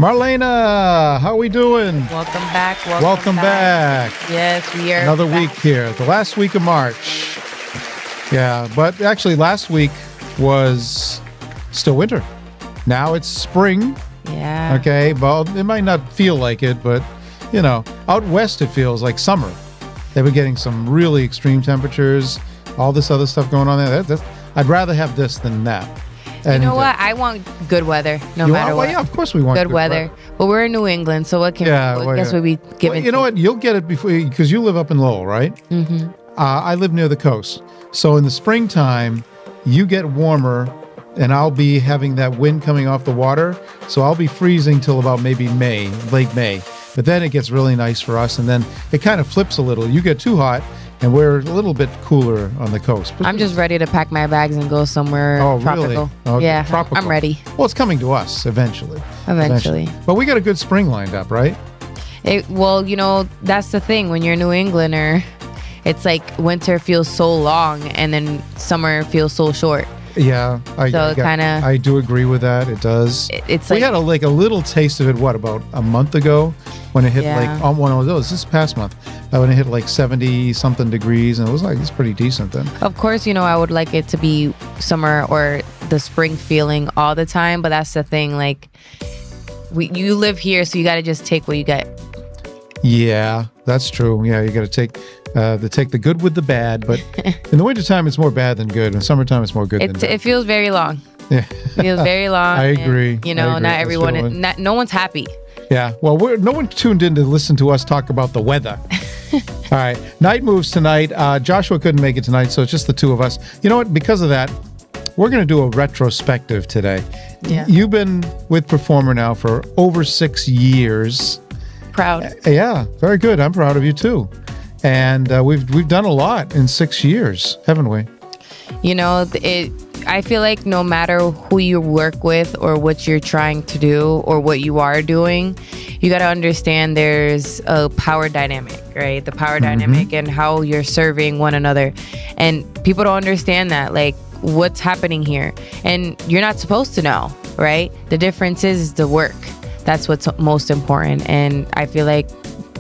Marlena, how are we doing? Welcome back. Welcome back. Yes, we are. Another back. week here, the last week of March. Yeah, but actually last week was still winter. Now it's spring. Yeah. Okay, well, it might not feel like it, but, out west it feels like summer. They've been getting some really extreme temperatures, all this other stuff going on there. I'd rather have this than that. You know what? I want good weather, no matter what. Well, yeah, of course we want good weather. But we're in New England, so what can I guess we'd be given? You know what? You'll get it before, because you live up in Lowell, right? Mm-hmm. I live near the coast. So in the springtime, you get warmer, and I'll be having that wind coming off the water. So I'll be freezing till about maybe late May. But then it gets really nice for us, and then it kind of flips a little. You get too hot, and we're a little bit cooler on the coast. But I'm just ready to pack my bags and go somewhere tropical. Really? Okay. Yeah, tropical. I'm ready. Well, it's coming to us eventually. Eventually. But we got a good spring lined up, right? That's the thing. When you're a New Englander, it's like winter feels so long, and then summer feels so short. Yeah, I do agree with that. It does. We had a little taste of it. What, about a month ago, when it hit one of those this past month, when it hit like 70 something degrees, and it was it's pretty decent then. Of course, I would like it to be summer or the spring feeling all the time, but that's the thing. You live here, so you got to just take what you get. Yeah, that's true. Yeah, you got to take the good with the bad, but in the wintertime it's more bad than good. In summertime it's more good than bad. It feels very long. Yeah. It feels very long. I agree. Not everyone, no one's happy. Yeah, well, no one tuned in to listen to us talk about the weather. All right, night moves tonight. Joshua couldn't make it tonight, so it's just the two of us. You know what? Because of that, we're going to do a retrospective today. Yeah. You've been with Performer now for over 6 years. Proud. Yeah, very good. I'm proud of you too. And we've done a lot in 6 years, haven't we? I feel like no matter who you work with or what you're trying to do or what you are doing, you got to understand there's a power dynamic, right? The power dynamic and how you're serving one another. And people don't understand that, what's happening here. And you're not supposed to know, right? The difference is the work. That's what's most important. And I feel like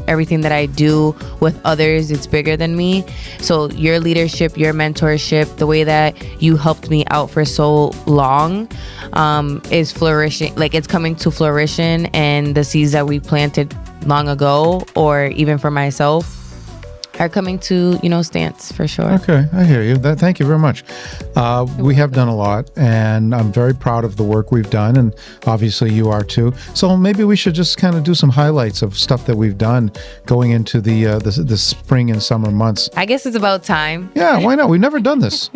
everything that I do with others, it's bigger than me. So your leadership, your mentorship, the way that you helped me out for so long is flourishing. It's coming to fruition, and the seeds that we planted long ago, or even for myself, are coming to stance for sure. Okay, I hear you. Thank you very much. We have done a lot, and I'm very proud of the work we've done, and obviously you are too. So maybe we should just kind of do some highlights of stuff that we've done going into the spring and summer months. I guess it's about time. Yeah, why not? We've never done this.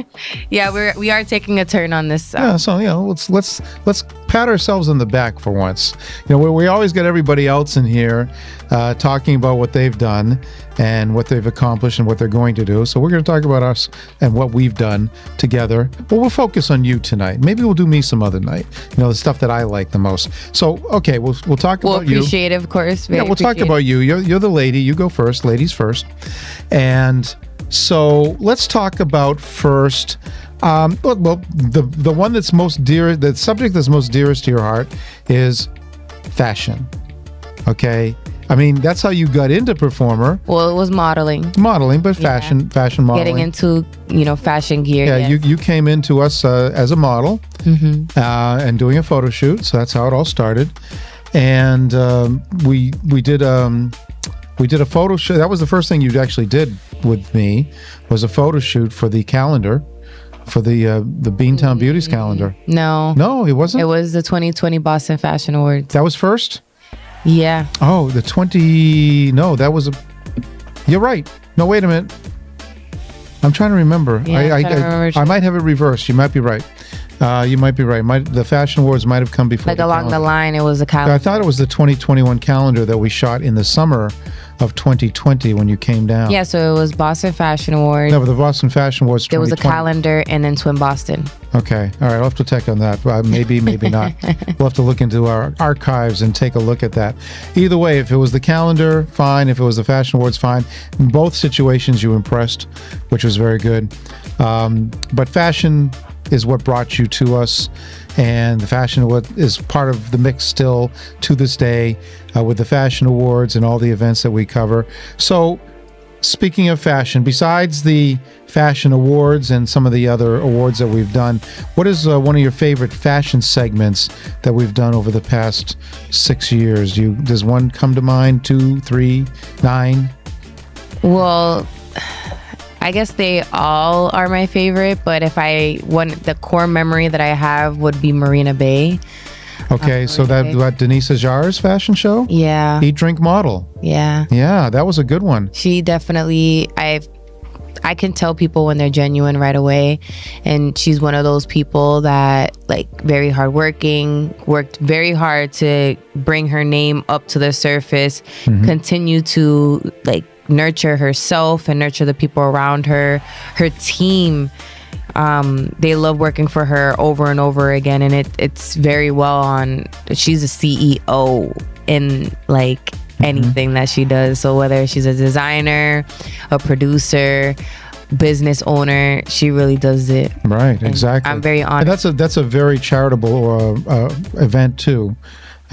Yeah, we are taking a turn on this. Yeah, so let's pat ourselves on the back for once. We always get everybody else in here talking about what they've done and what they've accomplished and what they're going to do. So we're going to talk about us and what we've done together. But we'll focus on you tonight. Maybe we'll do me some other night. The stuff that I like the most. So okay, we'll talk about you. We'll appreciate it, of course. Yeah, we'll talk about you. You're the lady. You go first. Ladies first. And so let's talk about first. The one that's most dear, the subject that's most dearest to your heart is fashion. Okay. I mean, that's how you got into Performer. Well, it was modeling. Modeling, but fashion modeling. Getting into, fashion gear. Yeah, yes. You came into us as a model and doing a photo shoot. So that's how it all started. And we did a photo shoot. That was the first thing you actually did with me, was a photo shoot for the calendar, for the Beantown Beauties calendar. No, it wasn't. It was the 2020 Boston Fashion Awards. That was first? Yeah. Oh, no, that was you're right. No, wait a minute. I'm trying to remember. Yeah, I might have it reversed. You might be right. You might be right. The Fashion Awards might have come before. Along the line, it was a calendar. I thought it was the 2021 calendar that we shot in the summer of 2020 when you came down. Yeah, so it was Boston Fashion Awards. No, but the Boston Fashion Awards 2020. There was a calendar and then Twin Boston. Okay. All right. I'll have to check on that. Maybe not. We'll have to look into our archives and take a look at that. Either way, if it was the calendar, fine. If it was the Fashion Awards, fine. In both situations, you impressed, which was very good. But fashion is what brought you to us, and the Fashion Award is part of the mix still to this day, with the Fashion Awards and all the events that we cover. So, speaking of fashion, besides the Fashion Awards and some of the other awards that we've done, what is one of your favorite fashion segments that we've done over the past 6 years? Does one come to mind? 2, 3, 9? Well, I guess they all are my favorite, but if the core memory that I have would be Marina Bay. Okay, so that Denise Ajar's fashion show? Yeah. Eat, Drink, Model. Yeah. Yeah, that was a good one. She definitely, I can tell people when they're genuine right away. And she's one of those people that, like, very hardworking, worked very hard to bring her name up to the surface, continue to, like, nurture herself and nurture the people around her. Her team, they love working for her over and over again, and it's very well on. She's a CEO in, like, anything that she does. So whether she's a designer, a producer, business owner, she really does it. Right, And exactly. I'm very honored. And that's a very charitable event too,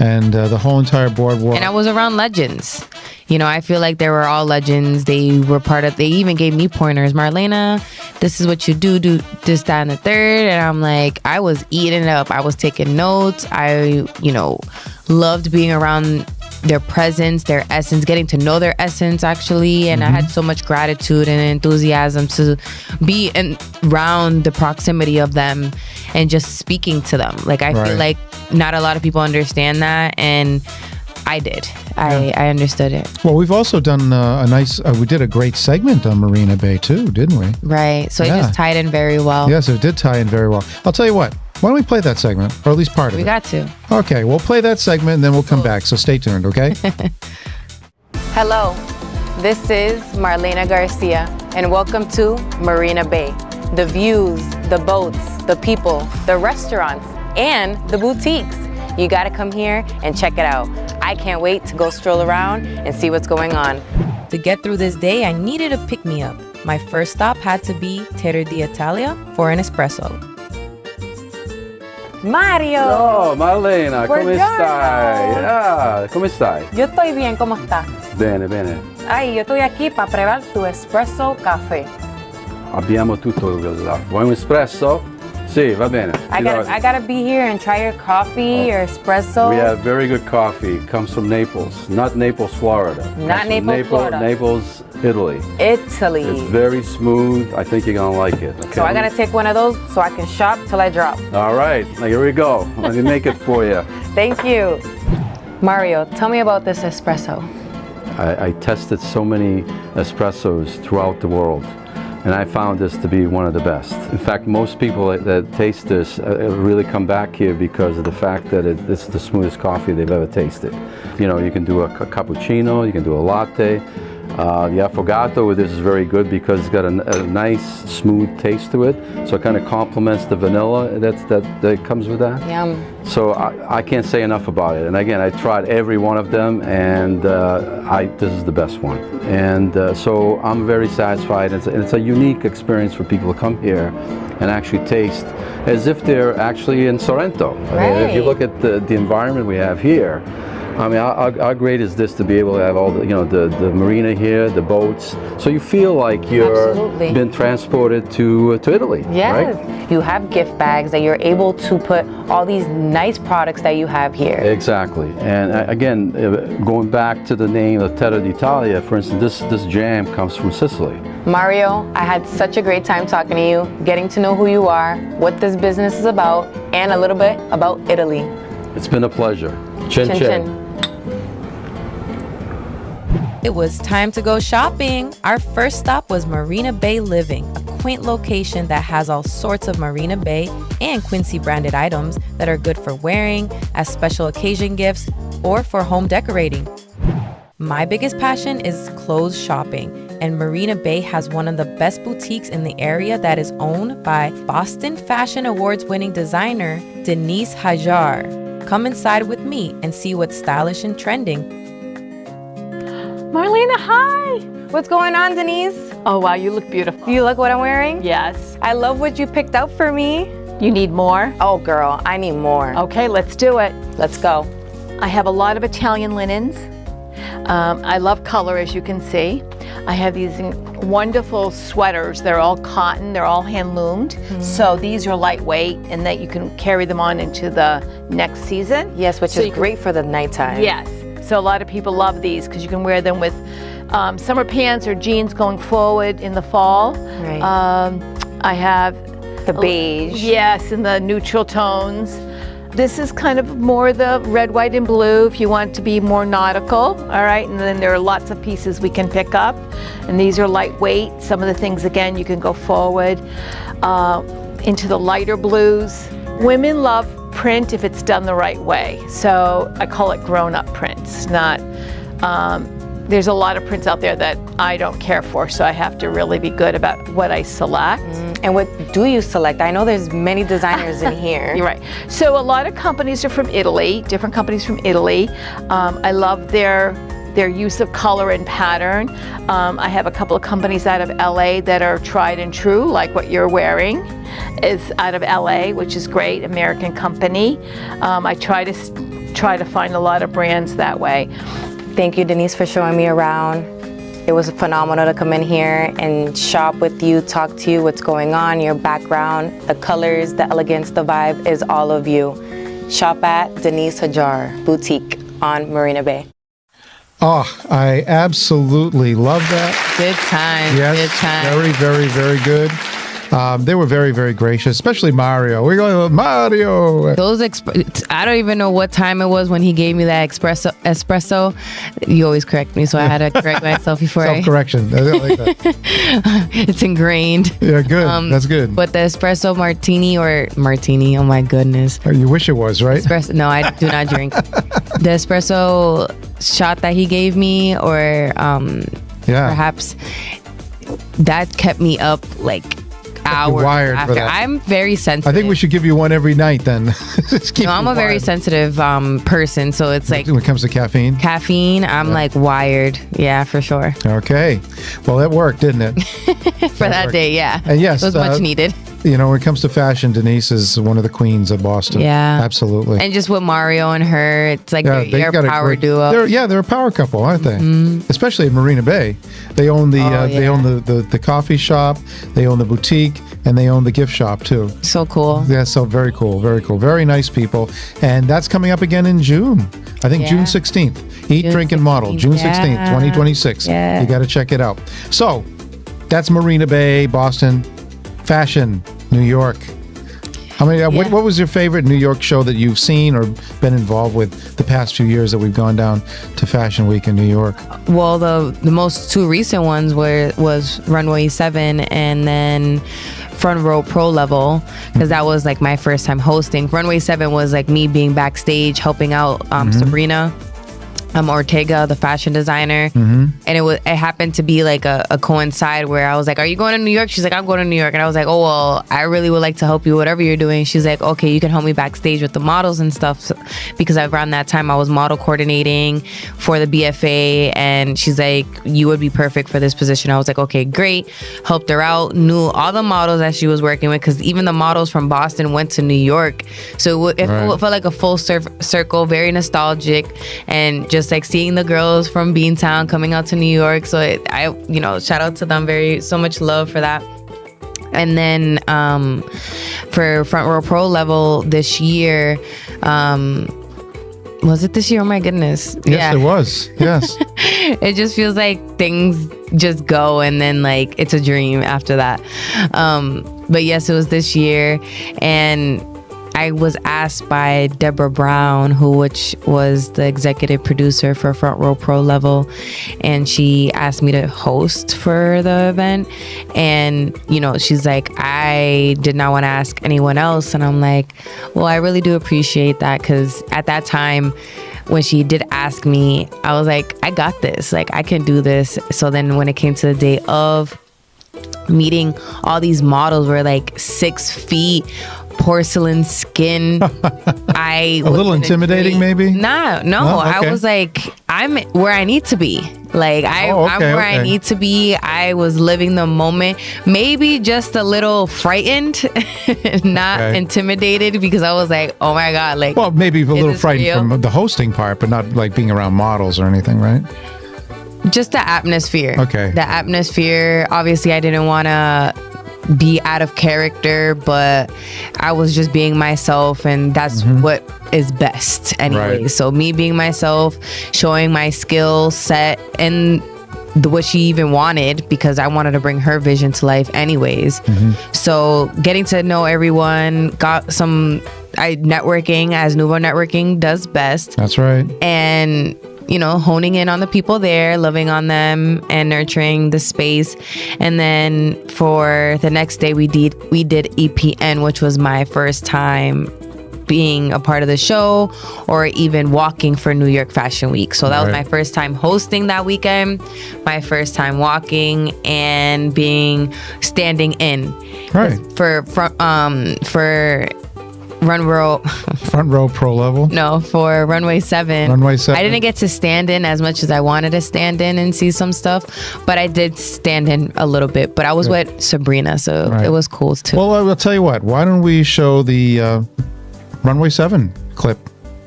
and the whole entire board. And I was around legends. You know, I feel like they were all legends. They were they even gave me pointers. Marlena, this is what you do this, that, and the third. And I'm like, I was eating it up. I was taking notes. I, loved being around their presence, their essence, getting to know their essence, actually. And I had so much gratitude and enthusiasm to be around the proximity of them and just speaking to them. Like, I feel like not a lot of people understand that, and I did. I understood it. Well, we've also done we did a great segment on Marina Bay too, didn't we? Right. So it just tied in very well. Yes, it did tie in very well. I'll tell you what, why don't we play that segment, or at least part of it? We got to. Okay, we'll play that segment and then we'll come back, so stay tuned, okay? Hello, this is Marlena Garcia, and welcome to Marina Bay. The views, the boats, the people, the restaurants, and the boutiques. You gotta come here and check it out. I can't wait to go stroll around and see what's going on. To get through this day, I needed a pick-me-up. My first stop had to be Terra d'Italia for an espresso. Mario! Oh, Marlena, come Buongiorno. stai? Ah, come stai? Yo estoy bien, ¿cómo estás? Bene, bene. Ay, yo estoy aquí para probar tu espresso café. Abbiamo tutto là. Vuoi un espresso? Sì, va bene. I gotta be here and try your coffee, your espresso. We have very good coffee. It comes from Naples, not Naples, Florida. Not Naples, Florida. Naples, Italy. Italy. It's very smooth. I think you're gonna like it. Okay? So I gotta take one of those so I can shop till I drop. All right, now here we go. Let me make it for you. Thank you. Mario, tell me about this espresso. I tested so many espressos throughout the world, and I found this to be one of the best. In fact, most people that taste this really come back here because of the fact that it's the smoothest coffee they've ever tasted. You know, you can do a cappuccino, you can do a latte. The affogato with this is very good because it's got a nice smooth taste to it, so it kind of complements the vanilla that comes with that. Yum. So I can't say enough about it. And again, I tried every one of them, and this is the best one. And so I'm very satisfied. It's a unique experience for people to come here and actually taste as if they're actually in Sorrento. Right. If you look at the environment we have here, I mean, how great is this to be able to have all the marina here, the boats, so you feel like you're been transported to Italy. Yes, right? You have gift bags that you're able to put all these nice products that you have here. Exactly, and again, going back to the name of Terra d'Italia, for instance, this jam comes from Sicily. Mario, I had such a great time talking to you, getting to know who you are, what this business is about, and a little bit about Italy. It's been a pleasure. Chin Chin chin. chin. It was time to go shopping. Our first stop was Marina Bay Living, a quaint location that has all sorts of Marina Bay and Quincy branded items that are good for wearing, as special occasion gifts, or for home decorating. My biggest passion is clothes shopping, and Marina Bay has one of the best boutiques in the area that is owned by Boston Fashion Awards winning designer Denise Hajar. Come inside with me and see what's stylish and trending. Marlena, hi! What's going on, Denise? Oh wow, you look beautiful. Do you like what I'm wearing? Yes. I love what you picked out for me. You need more? Oh, girl, I need more. Okay, let's do it. Let's go. I have a lot of Italian linens. I love color, as you can see. I have these wonderful sweaters. They're all cotton. They're all hand loomed. So these are lightweight, and that you can carry them on into the next season. Yes, which is great for the nighttime. Yes. So a lot of people love these because you can wear them with summer pants or jeans going forward in the fall. Right. I have The beige. Yes, in the neutral tones. This is kind of more the red, white, and blue if you want to be more nautical, all right? And then there are lots of pieces we can pick up. And these are lightweight. Some of the things, again, you can go forward into the lighter blues. Women love print if it's done the right way. So I call it grown-up prints, not, there's a lot of prints out there that I don't care for, so I have to really be good about what I select. And what do you select? I know there's many designers in here. You're right. So a lot of companies are from Italy, different companies from Italy. I love their use of color and pattern. I have a couple of companies out of LA that are tried and true, like what you're wearing is out of LA, which is great, American company. I try to find a lot of brands that way. Thank you, Denise, for showing me around. It was phenomenal to come in here and shop with you, talk to you, what's going on, your background, the colors, the elegance, the vibe is all of you. Shop at Denise Hajar Boutique on Marina Bay. Oh, I absolutely love that. Good time. Yes, Good time. very, very, very good. They were very, very gracious, especially Mario. We're going with Mario. Those I don't even know what time it was when he gave me that espresso. You always correct me, so I had to correct myself before. Self-correction. I like that. It's ingrained. Yeah, good. That's good. But the espresso martini, oh my goodness. You wish it was, right? Espresso, no, I do not drink. The espresso shot that he gave me, or perhaps that kept me up like hours wired after. for that. I'm very sensitive. I think we should give you one every night then. Just keep I'm you a very wired. sensitive person, so it's like When it comes to caffeine? I'm like wired. Yeah, for sure. Okay. Well, that worked, didn't it? For that day, yeah. And yes, it was much needed. You know, when it comes to fashion, Denise is one of the queens of Boston. Yeah. Absolutely. And just with Mario and her, it's like Yeah, they're got a a power great- duo. They're a power couple, aren't they? Especially in Marina Bay. They own they own the coffee shop, they own the boutique, and they own the gift shop too. So cool. Yeah, so very cool, very cool. Very nice people. And that's coming up again in June. I think Yeah. June 16th. Eat, June Drink, and Model. 16th. June 16th, Yeah. 2026. Yeah. You got to check it out. So, that's Marina Bay, Boston, fashion, New York. How many? What was your favorite New York show that you've seen or been involved with the past few years that we've gone down to Fashion Week in New York? Well, the most two recent ones was Runway 7 and then Front Row Pro Level, because that was like my first time hosting. Runway 7 was like me being backstage helping out Sabrina Ortega, the fashion designer, and it happened to be like a coincide where I was like, "Are you going to New York?" She's like, "I'm going to New York," and I was like, "Oh well, I really would like to help you, whatever you're doing." She's like, "Okay, you can help me backstage with the models and stuff," because around that time I was model coordinating for the BFA, and she's like, "You would be perfect for this position." I was like, "Okay, great." Helped her out, knew all the models that she was working with, because even the models from Boston went to New York, so it felt like a full circle, very nostalgic, and just like seeing the girls from Beantown coming out to New York. So I shout out to them, so much love for that. And then for Front Row Pro Level this year, was it this year? Oh my goodness. Yes, it was. Yes. It just feels like things just go, and then like it's a dream after that. But yes, it was this year, and I was asked by Deborah Brown, which was the executive producer for Front Row Pro Level, and she asked me to host for the event. And she's like, I did not want to ask anyone else, and I'm like, well, I really do appreciate that, because at that time when she did ask me, I was like, I got this, like I can do this. So then when it came to the day of meeting, all these models were like 6 feet, porcelain skin. A little intimidating, maybe? No. Oh, okay. I was like, I'm where I need to be. Like I'm where I okay. need to be. I was living the moment, maybe just a little frightened, not intimidated, because I was like, oh my God, like. Well, maybe a little this frightened real? from the hosting part, but not like being around models or anything, right? Just the atmosphere. Okay. The atmosphere. Obviously, I didn't want to be out of character, but I was just being myself, and that's what is best anyway. Right. So me being myself, showing my skill set, and what she even wanted, because I wanted to bring her vision to life anyways. So getting to know everyone, networking, as Nuvo Networking does best. That's right. And honing in on the people there, loving on them, and nurturing the space. And then for the next day, we did EPN, which was my first time being a part of the show, or even walking for New York Fashion Week. So that was my first time hosting that weekend, my first time walking and standing in. Right. For Front row pro level. No, for Runway 7. Runway 7. I didn't get to stand in as much as I wanted to stand in and see some stuff, but I did stand in a little bit. But I was with Sabrina, so it was cool too. Well, I will tell you what. Why don't we show the Runway 7 clip?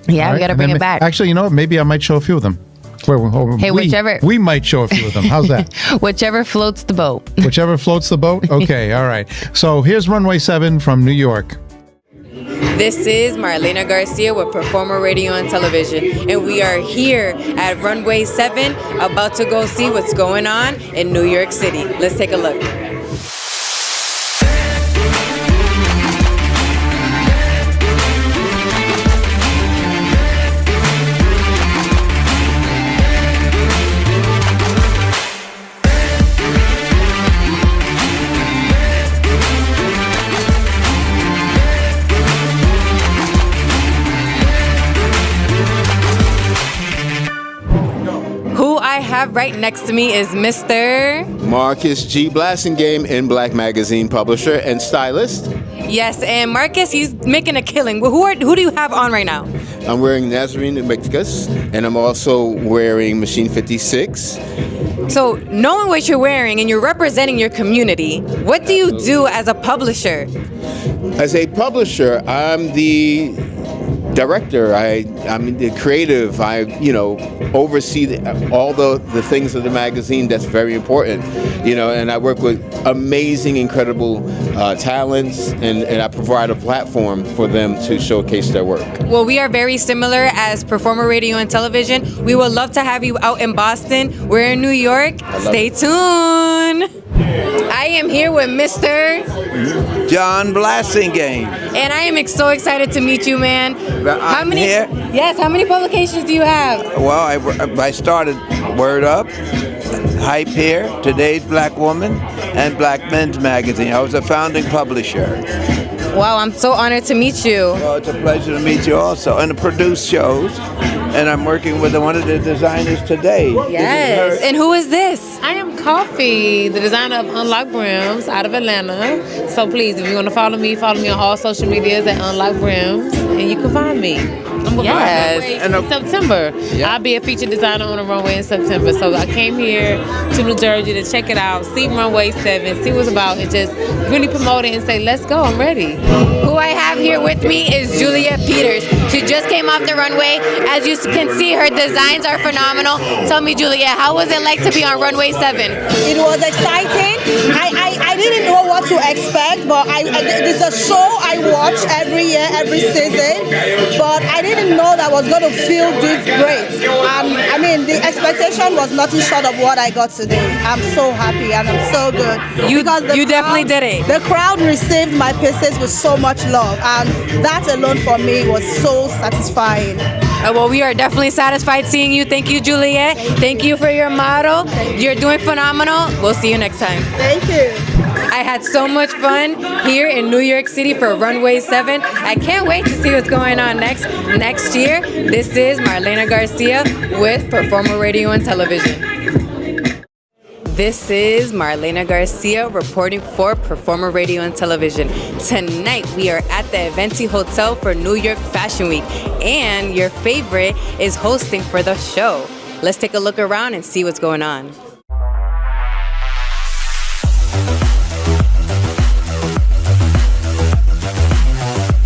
Yeah, we got to bring it back. Actually, maybe I might show a few of them. Hey, whichever. We might show a few of them. How's that? Whichever floats the boat. Whichever floats the boat? Okay, all right. So here's Runway 7 from New York. This is Marlena Garcia with Performer Radio and Television, and we are here at Runway 7 about to go see what's going on in New York City. Let's take a look. Who I have right next to me is Mr. Marcus G. Blassingame in Black Magazine publisher and stylist. Yes, and Marcus, he's making a killing. Who do you have on right now? I'm wearing Nazarene Invictus, and I'm also wearing Machine 56. So, knowing what you're wearing and you're representing your community, what do you do as a publisher? As a publisher, I'm the director. I'm the creative. I oversee all the things of the magazine that's very important. And I work with amazing, incredible talents, and I provide a platform for them to showcase their work. Well, we are very similar as Performer Radio and Television. We would love to have you out in Boston. We're in New York. Stay tuned. I am here with Mr. John Blassingame. And I am so excited to meet you, man. How many? Here? Yes. How many publications do you have? Well, I started Word Up, Hype Here, Today's Black Woman, and Black Men's Magazine. I was a founding publisher. Wow, I'm so honored to meet you. Well, it's a pleasure to meet you also, and to produce shows. And I'm working with one of the designers today. Yes. And who is this? I am Coffee, the designer of Unlock Brims out of Atlanta. So please, if you want to follow me on all social medias at Unlock Brims, and you can find me. I'm going Yes. in September. Yeah. I'll be a featured designer on the runway in September. So I came here to New Jersey to check it out, see Runway 7, see what's about, and just really promote it and say, let's go, I'm ready. Who I have here with me is Juliet Peters. She just came off the runway. As you can see, her designs are phenomenal. Tell me, Juliet, how was it like to be on Runway 7? It was exciting. I didn't know what to expect, but it's a show I watch every year, every season, but I didn't know that I was going to feel this great. The expectation was nothing short of what I got today. I'm so happy and I'm so good. You definitely did it. The crowd received my pieces with so much love, and that alone for me was so satisfying. Well, we are definitely satisfied seeing you. Thank you, Juliet. Thank you for your model. You're doing phenomenal. We'll see you next time. Thank you. I had so much fun here in New York City for Runway 7. I can't wait to see what's going on next year. This is Marlena Garcia with Performer Radio and Television. This is Marlena Garcia reporting for Performer Radio and Television. Tonight we are at the Eventi Hotel for New York Fashion Week, and your favorite is hosting for the show. let's take a look around and see what's going on.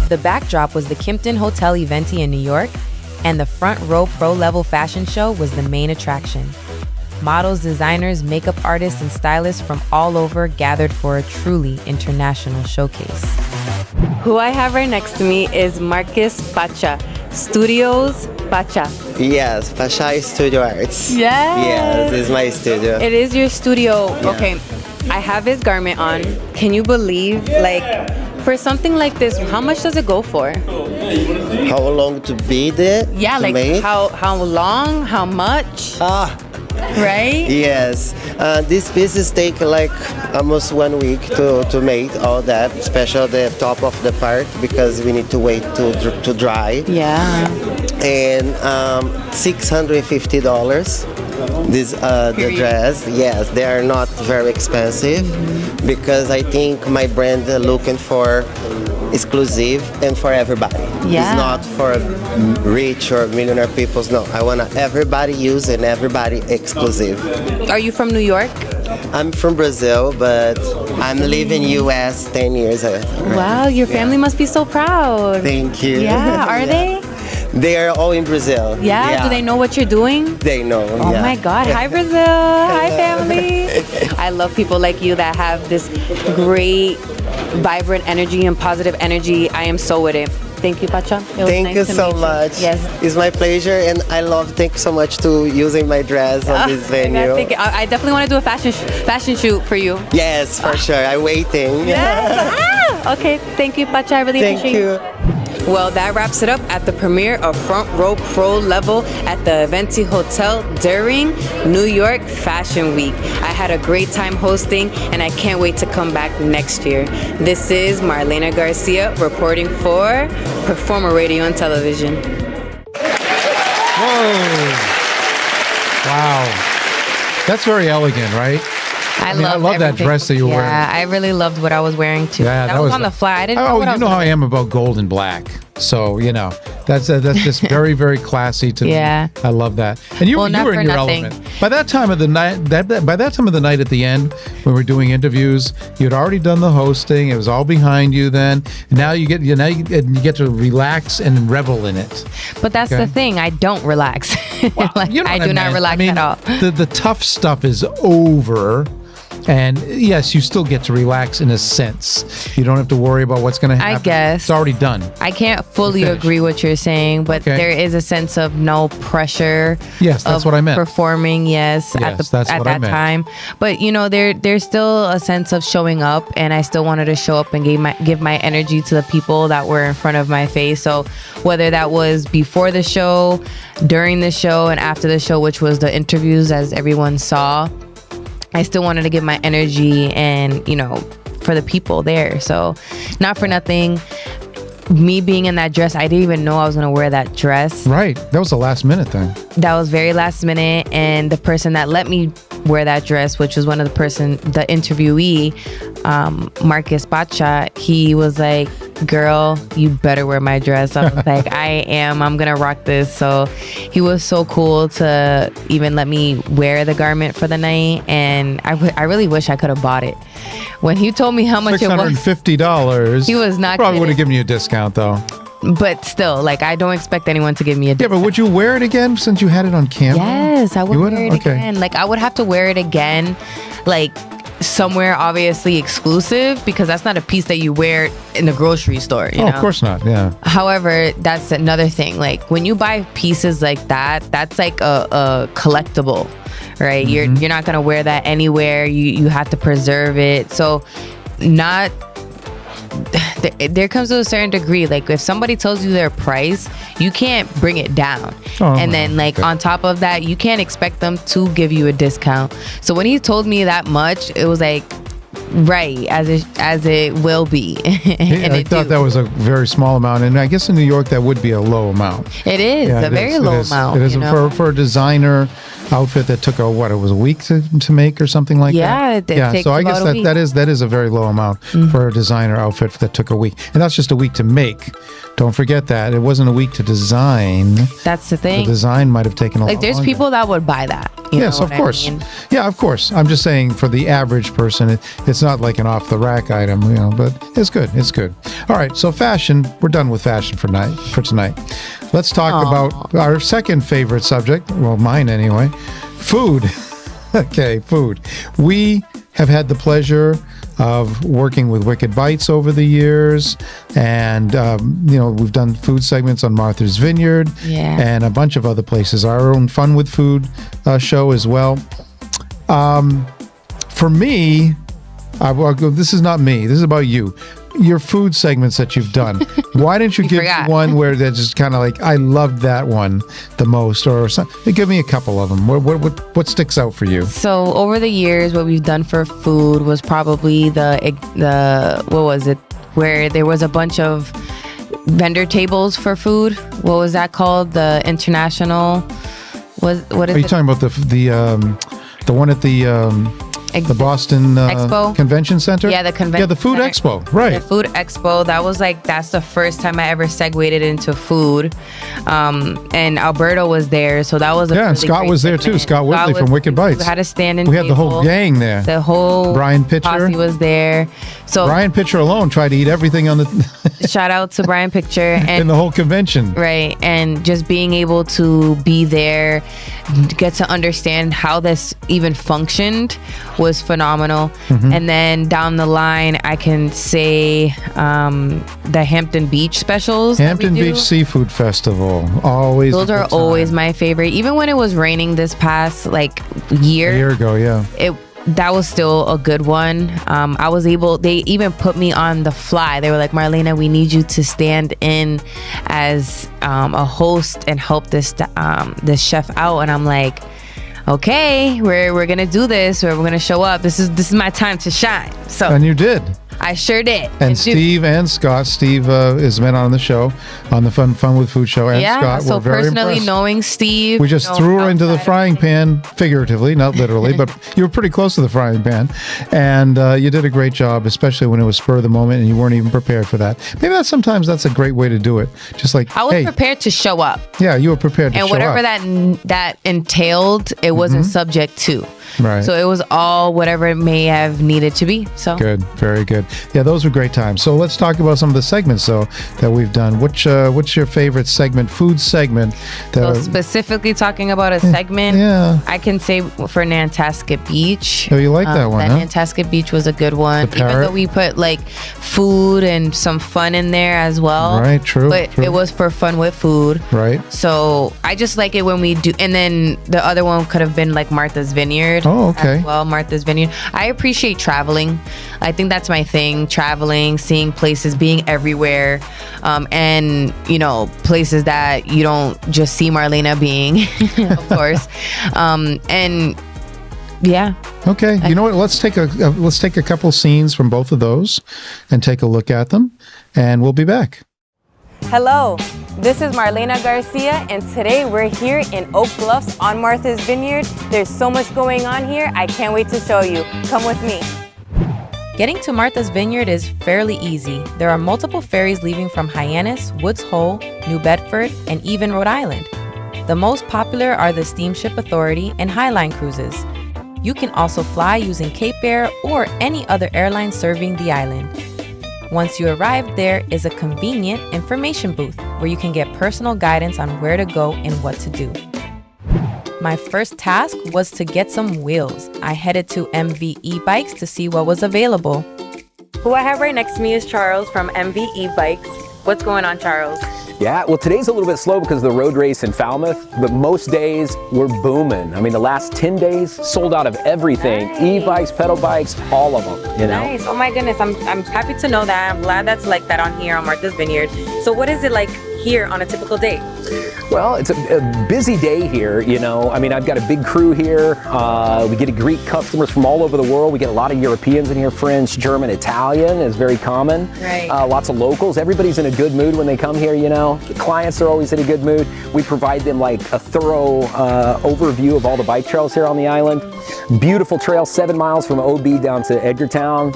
The backdrop was the Kimpton Hotel Eventi in New York, and the Front Row Pro Level Fashion Show was the main attraction. Models, designers, makeup artists, and stylists from all over gathered for a truly international showcase. Who I have right next to me is Marcus Pacha, Studios Pacha. Yes, Pasha Studio Arts. Yes. Yes, it's my studio. It is your studio. Okay, I have his garment on. Can you believe, like, for something like this, how much does it go for? How long to be there? Yeah, to like make? how long, how much? Right? Yes, these pieces take like almost 1 week to make all that, especially the top of the part because we need to wait to dry. Yeah. And $650. This the dress, yes, they are not very expensive because I think my brand looking for exclusive and for everybody. Yeah. It's not for rich or millionaire people. No, I want everybody use and everybody exclusive. Are you from New York? I'm from Brazil, but I'm living US 10 years. Wow, your family must be so proud. Thank you. Yeah, are they? They are all in Brazil. Yeah? Do they know what you're doing? They know. Oh my God. Hi, Brazil. Hi, family. I love people like you that have this great, vibrant energy and positive energy. I am so with it. Thank you, Pacha. It was Thank nice you to so meet much. Yes. It's my pleasure, and I love. Thank you so much to using my dress on this venue. I definitely want to do a fashion shoot for you. Yes, for sure. I'm waiting. Yes. Okay. Thank you, Pacha. I really appreciate it. Well, that wraps it up at the premiere of Front Row Pro Level at the Eventi Hotel during New York Fashion Week. I had a great time hosting, and I can't wait to come back next year. This is Marlena Garcia reporting for Performer Radio and Television. Whoa. Wow. That's very elegant, right? I love that everything. dress that you were wearing. Yeah, I really loved what I was wearing too. Yeah, that was on the fly. I didn't know what I was you know how I doing. am about gold and black. So, that's just very, very classy to Yeah. me. I love that. And you were in your element. By that time of the night, by that time of the night at the end, when we're doing interviews, you'd already done the hosting. It was all behind you then. And now you get to relax and revel in it. But that's the thing. I don't relax. I do not relax at all. The tough stuff is over. And yes, you still get to relax in a sense. You don't have to worry about what's going to happen. I guess. It's already done. I can't fully agree what you're saying, but there is a sense of no pressure. Yes, that's what I meant. Performing, at that time. But there's still a sense of showing up, and I still wanted to show up and give my energy to the people that were in front of my face. So whether that was before the show, during the show, and after the show, which was the interviews, as everyone saw, I still wanted to give my energy and, for the people there. So not for nothing, me being in that dress, I didn't even know I was going to wear that dress. Right. That was a last minute thing. That was very last minute. And the person that let me wear that dress, which was the interviewee, Marcus Pacha, he was like, girl, you better wear my dress. I was like, I'm gonna rock this. So he was so cool to even let me wear the garment for the night, and I really wish I could have bought it. When he told me how much it was, $650, he was not probably kidding. would have given you a discount though. But still, I don't expect anyone to give me a discount. Yeah, but would you wear it again since you had it on camera? Yes, I would wear it Okay. again. I would have to wear it again, somewhere obviously exclusive, because that's not a piece that you wear in the grocery store. You know? Of course not. Yeah. However, that's another thing. When you buy pieces like that, that's like a collectible, right? Mm-hmm. You're not gonna wear that anywhere. You have to preserve it. So there comes to a certain degree, if somebody tells you their price, you can't bring it down. And then on top of that, you can't expect them to give you a discount. So when he told me that much, it was right, as it will be. And I thought that was a very small amount, and I guess in New York that would be a low amount. It is a very low amount. It is for a designer outfit that took it was a week to make or something like that? Yeah, it takes so I guess about a week. that is a very low amount for a designer outfit that took a week. And that's just a week to make. Don't forget that. It wasn't a week to design. That's the thing. The design might have taken a lot There's longer. people that would buy that. Yes, of course. Yeah, of course. I'm just saying for the average person, it's not like an off-the-rack item, but it's good. It's good. All right, so fashion. We're done with fashion for tonight. Let's talk about our second favorite subject. Well, mine anyway. Food. Okay, food. We have had the pleasure of working with Wicked Bites over the years, and we've done food segments on Martha's Vineyard and a bunch of other places. Our own Fun with Food show as well. For me, this is not me. This is about you. Your food segments that you've done. Why didn't you give me one where they're just kind of like, I loved that one the most, or something? Give me a couple of them. What sticks out for you? So over the years, what we've done for food was probably the what was it? Where there was a bunch of vendor tables for food. What was that called? The international. What is it? Are you talking about the one at the Boston Expo? Convention Center? Yeah, the convention. Yeah, the Food Center. Expo, right. The Food Expo. That's the first time I ever segued into food. And Alberto was there, so that was a and really Scott great was there segment. too. Scott Woodley from Wicked Bites. We had a stand-in We had the whole gang there. The whole Brian Pitcher posse was there. So Brian Pitcher alone tried to eat everything on the shout out to Brian Pitcher and in the whole convention. Right, and just being able to be there, get to understand how this even functioned was phenomenal. And then down the line, I can say the Hampton Beach specials. Hampton Beach Seafood Festival, always. Those are always my favorite. Even when it was raining this past year. A year ago, yeah. That was still a good one. They even put me on the fly. They were like, Marlena, we need you to stand in as a host and help this chef out. And I'm like, okay, we're gonna do this. We're gonna show up. This is my time to shine. So and you did. I sure did. And Steve and Scott. Steve is been on the show, on the Fun with Food show. And Scott so were very personally impressed. knowing Steve, We just threw her into the frying pan, figuratively, not literally, but you were pretty close to the frying pan. And you did a great job, especially when it was spur of the moment and you weren't even prepared for that. Maybe sometimes that's a great way to do it. Just like, I was prepared to show up. Yeah, you were prepared to show up. And whatever that entailed, it wasn't subject to. Right. So it was all whatever it may have needed to be. So good, very good. Yeah, those were great times. So let's talk about some of the segments though that we've done. What's your favorite segment, food segment? So specifically talking about a segment, I can say for Nantasket Beach. Oh, you like that one? That Nantasket Beach was a good one. Even though we put food and some fun in there as well. Right, true. But it was for Fun with Food. Right. So I just like it when we do, and then the other one could have been Martha's Vineyard. Oh, okay. Well, Martha's Vineyard. I appreciate traveling. I think that's my thing. Traveling, seeing places, being everywhere, and places that you don't just see Marlena being, of course. And yeah. Okay. You know what? Let's take a couple scenes from both of those, and take a look at them, and we'll be back. Hello, this is Marlena Garcia, and today we're here in Oak Bluffs on Martha's Vineyard. There's so much going on here, I can't wait to show you. Come with me. Getting to Martha's Vineyard is fairly easy. There are multiple ferries leaving from Hyannis, Woods Hole, New Bedford, and even Rhode Island. The most popular are the Steamship Authority and Highline cruises. You can also fly using Cape Air or any other airline serving the island. Once you arrive, there is a convenient information booth where you can get personal guidance on where to go and what to do. My first task was to get some wheels. I headed to MV Bikes to see what was available. Who I have right next to me is Charles from MV Bikes. What's going on, Charles? Yeah, well, today's a little bit slow because of the road race in Falmouth, but most days we're booming. I mean, the last 10 days sold out of everything. Nice. E-bikes, pedal bikes, all of them, Nice. Oh my goodness, I'm happy to know that. I'm glad that's like that on here on Martha's Vineyard. So what is it like here on a typical day? Well, it's a busy day here, you know. I mean, I've got a big crew here. We get to greet customers from all over the world. We get a lot of Europeans in here, French, German, Italian is very common. Right. Lots of locals. Everybody's in a good mood when they come here, you know. The clients are always in a good mood. We provide them like a thorough overview of all the bike trails here on the island. Beautiful trail, 7 miles from OB down to Edgartown.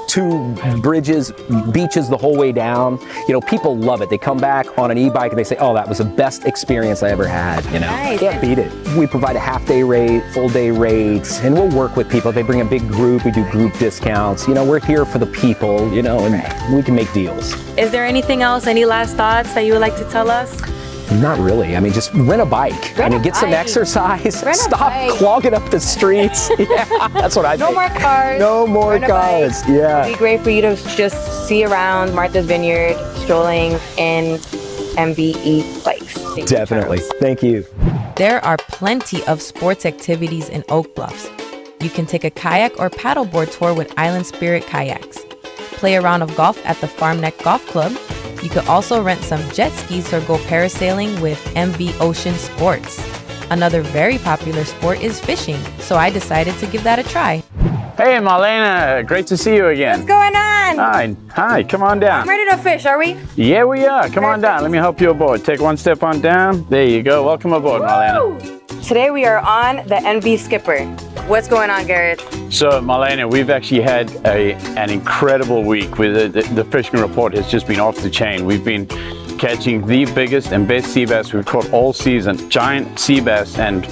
2 bridges, beaches the whole way down. You know, people love it. They come back on an e-bike and they say, oh, that was the best experience I ever had, you know. Nice. Can't beat it. We provide a half-day rate, full-day rates, and we'll work with people. If they bring a big group, we do group discounts. You know, we're here for the people, you know, and we can make deals. Is there anything else, any last thoughts that you would like to tell us? Not really. I mean, just rent a bike. Get some exercise. Stop clogging up the streets. Yeah, that's what I think. No more cars. No more cars. Yeah. It'd be great for you to just see around Martha's Vineyard, strolling in MVE bikes. Definitely. Thank you. There are plenty of sports activities in Oak Bluffs. You can take a kayak or paddleboard tour with Island Spirit kayaks. Play a round of golf at the Farm Neck Golf Club. You could also rent some jet skis or go parasailing with MV Ocean Sports. Another very popular sport is fishing, so I decided to give that a try. Hey Marlena, great to see you again. What's going on? Hi, come on down. I'm ready to fish, are we? Yeah, we are. Come on down, let me help you aboard. Take one step on down. There you go, welcome aboard, Marlena. Today we are on the MV Skipper. What's going on, Garrett? So Marlena, we've actually had an incredible week. With the fishing report has just been off the chain. We've been catching the biggest and best sea bass we've caught all season. Giant sea bass and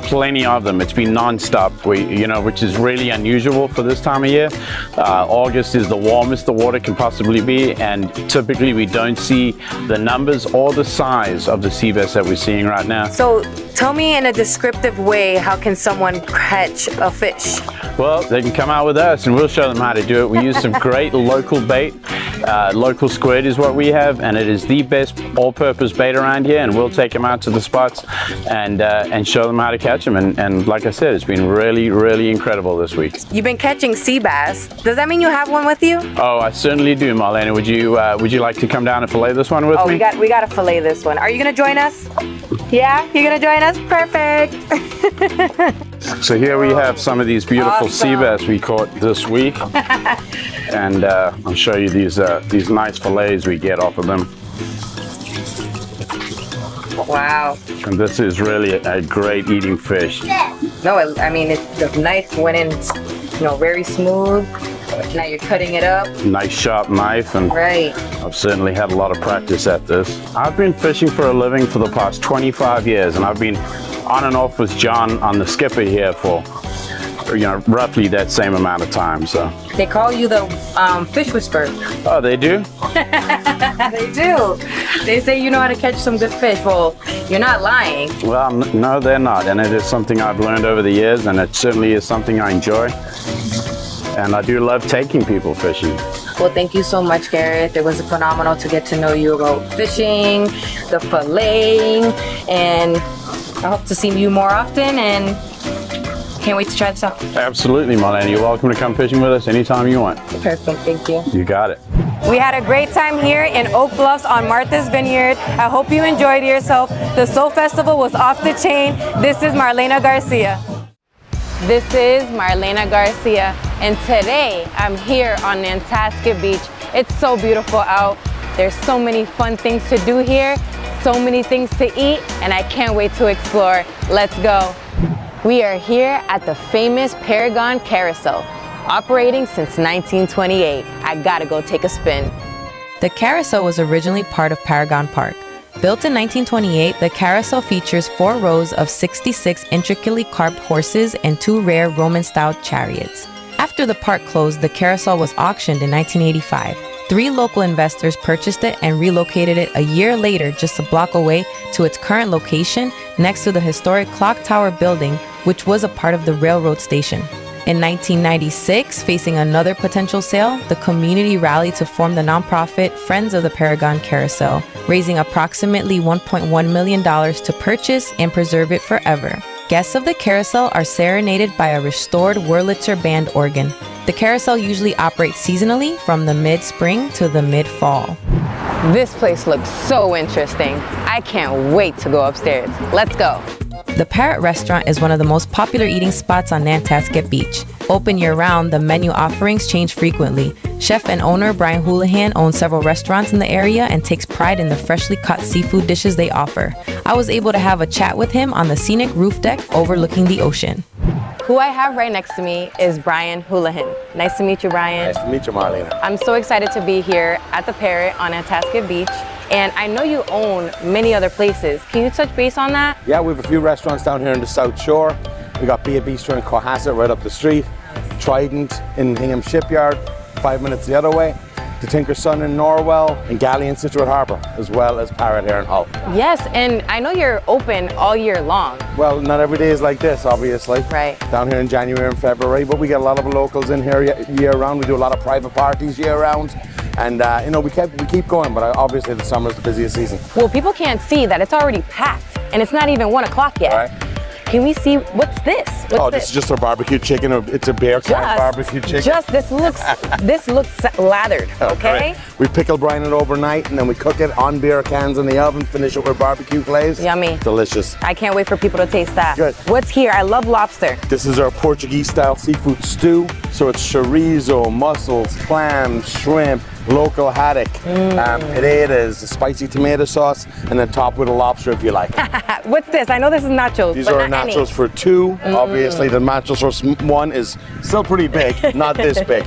plenty of them. It's been non-stop, which is really unusual for this time of year. August is the warmest the water can possibly be, and typically we don't see the numbers or the size of the sea bass that we're seeing right now. So tell me in a descriptive way, how can someone catch a fish? Well, they can come out with us and we'll show them how to do it. We use some great local bait. Local squid is what we have, and it is the best all-purpose bait around here, and we'll take them out to the spots and show them how to catch them. And like I said, it's been really, really incredible this week. You've been catching sea bass. Does that mean you have one with you? Oh, I certainly do, Marlena. Would you like to come down and fillet this one with me? We got to fillet this one. Are you gonna join us? Yeah, you're gonna join us? Perfect. So here we have some of these beautiful sea bass we caught this week, and I'll show you these nice fillets we get off of them. Wow. And this is really a great eating fish. No, I mean, the knife went in, very smooth. Now you're cutting it up. Nice sharp knife, and right. I've certainly had a lot of practice at this. I've been fishing for a living for the past 25 years, and I've been on and off with John on the skipper here for roughly that same amount of time. So they call you the fish whisperer. Oh, they do? They do. They say you know how to catch some good fish. Well, you're not lying. Well, no, they're not, and it is something I've learned over the years, and it certainly is something I enjoy. And I do love taking people fishing. Well, thank you so much, Garrett. It was phenomenal to get to know you about fishing, the filleting, and I hope to see you more often, and can't wait to try this out. Absolutely, Marlena. You're welcome to come fishing with us anytime you want. Perfect, thank you. You got it. We had a great time here in Oak Bluffs on Martha's Vineyard. I hope you enjoyed yourself. The Soul Festival was off the chain. This is Marlena Garcia. This is Marlena Garcia, and today I'm here on Nantasket Beach. It's so beautiful out. There's so many fun things to do here, so many things to eat, and I can't wait to explore. Let's go. We are here at the famous Paragon Carousel, operating since 1928. I gotta go take a spin. The carousel was originally part of Paragon Park. Built in 1928, the carousel features 4 rows of 66 intricately carved horses and 2 rare Roman-style chariots. After the park closed, the carousel was auctioned in 1985. 3 local investors purchased it and relocated it a year later just a block away to its current location next to the historic Clock Tower building, which was a part of the railroad station. In 1996, facing another potential sale, the community rallied to form the nonprofit Friends of the Paragon Carousel, raising approximately $1.1 million to purchase and preserve it forever. Guests of the carousel are serenaded by a restored Wurlitzer band organ. The carousel usually operates seasonally from the mid-spring to the mid-fall. This place looks so interesting. I can't wait to go upstairs. Let's go. The Parrot Restaurant is one of the most popular eating spots on Nantasket Beach. Open year-round, the menu offerings change frequently. Chef and owner Brian Houlihan owns several restaurants in the area and takes pride in the freshly caught seafood dishes they offer. I was able to have a chat with him on the scenic roof deck overlooking the ocean. Who I have right next to me is Brian Houlihan. Nice to meet you, Brian. Nice to meet you, Marlena. I'm so excited to be here at the Parrot on Nantasket Beach. And I know you own many other places. Can you touch base on that? Yeah, we have a few restaurants down here in the South Shore. We got Be a Bistro in Cohasset right up the street, Trident in Hingham Shipyard, 5 minutes the other way, the Tinker's Son in Norwell, and Galley in Situate Harbour, as well as Parrot here in Hull. Yes, and I know you're open all year long. Well, not every day is like this, obviously. Right. Down here in January and February, but we get a lot of locals in here year round. We do a lot of private parties year round. And you know, we keep going, but obviously the summer is the busiest season. Well, people can't see that it's already packed, and it's not even 1 o'clock yet. Right. Can we see, what's this? This is just our barbecue chicken. It's a bear can barbecue chicken. This looks lathered, okay? Right. We pickle brine it overnight, and then we cook it on beer cans in the oven, finish it with barbecue glaze. Yummy. Delicious. I can't wait for people to taste that. Good. What's here? I love lobster. This is our Portuguese-style seafood stew. So it's chorizo, mussels, clams, shrimp, local haddock, potatoes, spicy tomato sauce, and then top with a lobster if you like. What's this? I know this is nachos. These are our nachos for two. Obviously, the nachos for one is still pretty big, not this big.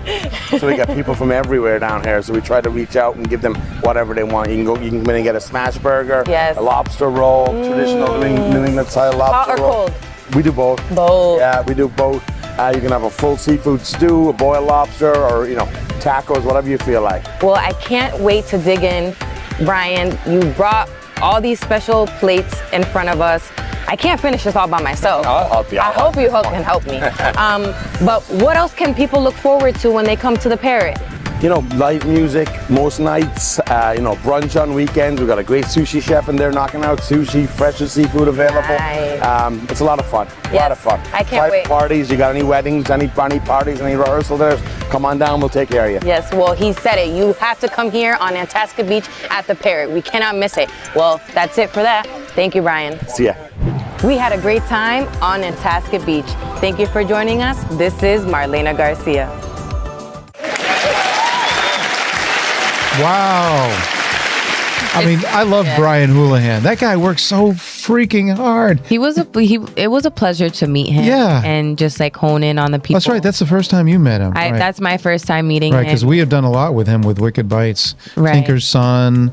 So we got people from everywhere down here. So we try to reach out and give them whatever they want. You can come in and get a smash burger, a lobster roll, traditional New England style lobster roll. Hot or cold? We do both. Both. Yeah, we do both. You can have a full seafood stew, a boiled lobster, or tacos, whatever you feel like. Well, I can't wait to dig in, Brian. You brought all these special plates in front of us. I can't finish this all by myself. I'll help you. I hope you can help me. But what else can people look forward to when they come to the Parrot? Live music most nights, brunch on weekends. We've got a great sushi chef in there knocking out sushi, freshest seafood available. Nice. It's a lot of fun. A lot of fun. I can't wait. Parties, you got any weddings, any parties, any rehearsal there, come on down, we'll take care of you. Yes, well, he said it. You have to come here on Nantasket Beach at the Parrot. We cannot miss it. Well, that's it for that. Thank you, Brian. See ya. We had a great time on Nantasket Beach. Thank you for joining us. This is Marlena Garcia. Wow. I mean, I love Brian Houlihan. That guy works so freaking hard. It was a pleasure to meet him. Yeah. And just like hone in on the people. That's right. That's the first time you met him. Right. That's my first time meeting him. Right, because we have done a lot with him with Wicked Bites, Right. Tinker's Son,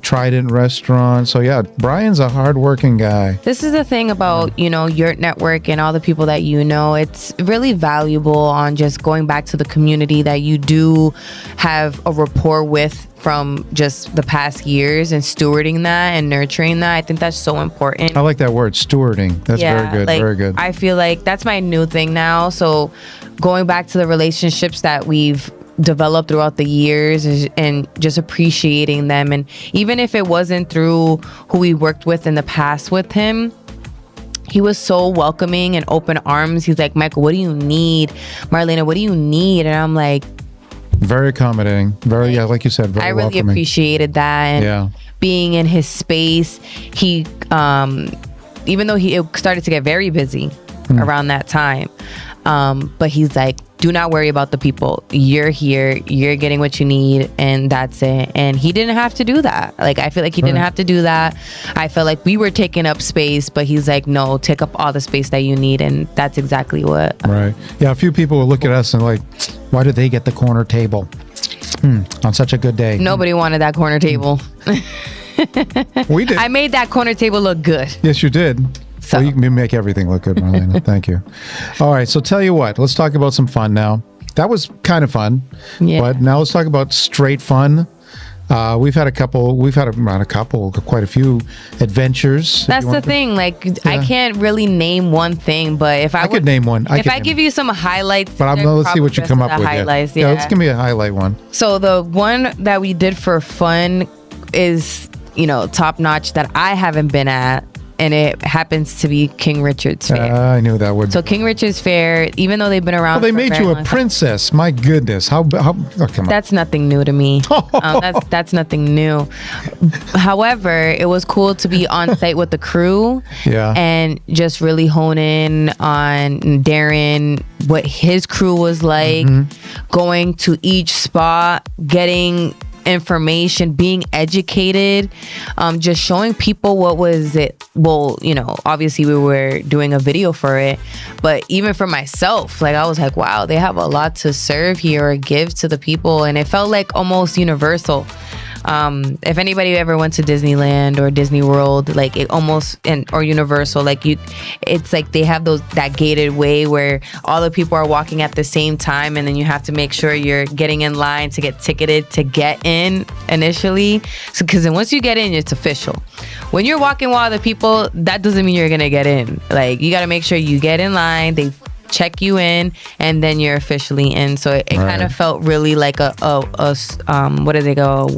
Trident Restaurant. So yeah, Brian's a hardworking guy. This is the thing about, your network and all the people that you know. It's really valuable on just going back to the community that you do have a rapport with from just the past years and stewarding that and nurturing that. I think that's so important. I like that word, stewarding. That's very good. Very good. I feel like that's my new thing now. So going back to the relationships that we've developed throughout the years and just appreciating them. And even if it wasn't through who we worked with in the past with him, he was so welcoming and open arms. He's like, Michael, what do you need? Marlena, what do you need? And I'm like, very accommodating. Very, like you said, very welcoming. I really appreciated that. And being in his space, he, even though it started to get very busy around that time, but he's like, do not worry about the people. You're here. You're getting what you need, and that's it. And he didn't have to do that. Like, I feel like he didn't have to do that. I felt like we were taking up space, but he's like, no, take up all the space that you need, and that's exactly what. Right. Yeah, a few people will look at us and like, why did they get the corner table on such a good day? Nobody wanted that corner table. We did. I made that corner table look good. Yes, you did. So you can make everything look good, Marlena. Thank you. All right, so tell you what, let's talk about some fun now. That was kind of fun, but now let's talk about straight fun. We've had quite a few adventures. That's the thing. Like, I can't really name one thing, but if I could name one. If I give you some highlights, but let's see what you come up with. Highlights, yeah, let's give me a highlight one. So the one that we did for fun is, top notch that I haven't been at and it happens to be King Richard's Fair. I knew that would. So King Richard's Fair, even though they've been around, Well, they for made very you a long time- princess. My goodness, how oh, come on. That's nothing new to me. That's nothing new. However, it was cool to be on site with the crew, and just really hone in on Darren, what his crew was like, going to each spot, getting information, being educated, just showing people what was it. Well, you know, obviously we were doing a video for it, but even for myself, like I was like, wow, they have a lot to serve here or give to the people, and it felt like almost universal. If anybody ever went to Disneyland or Disney World, like it almost, or Universal, like it's like they have that gated way where all the people are walking at the same time, and then you have to make sure you're getting in line to get ticketed to get in initially. So, because then once you get in, it's official. When you're walking while other people, that doesn't mean you're gonna get in. Like you got to make sure you get in line. They check you in, and then you're officially in. So it kind of felt really like a what do they go?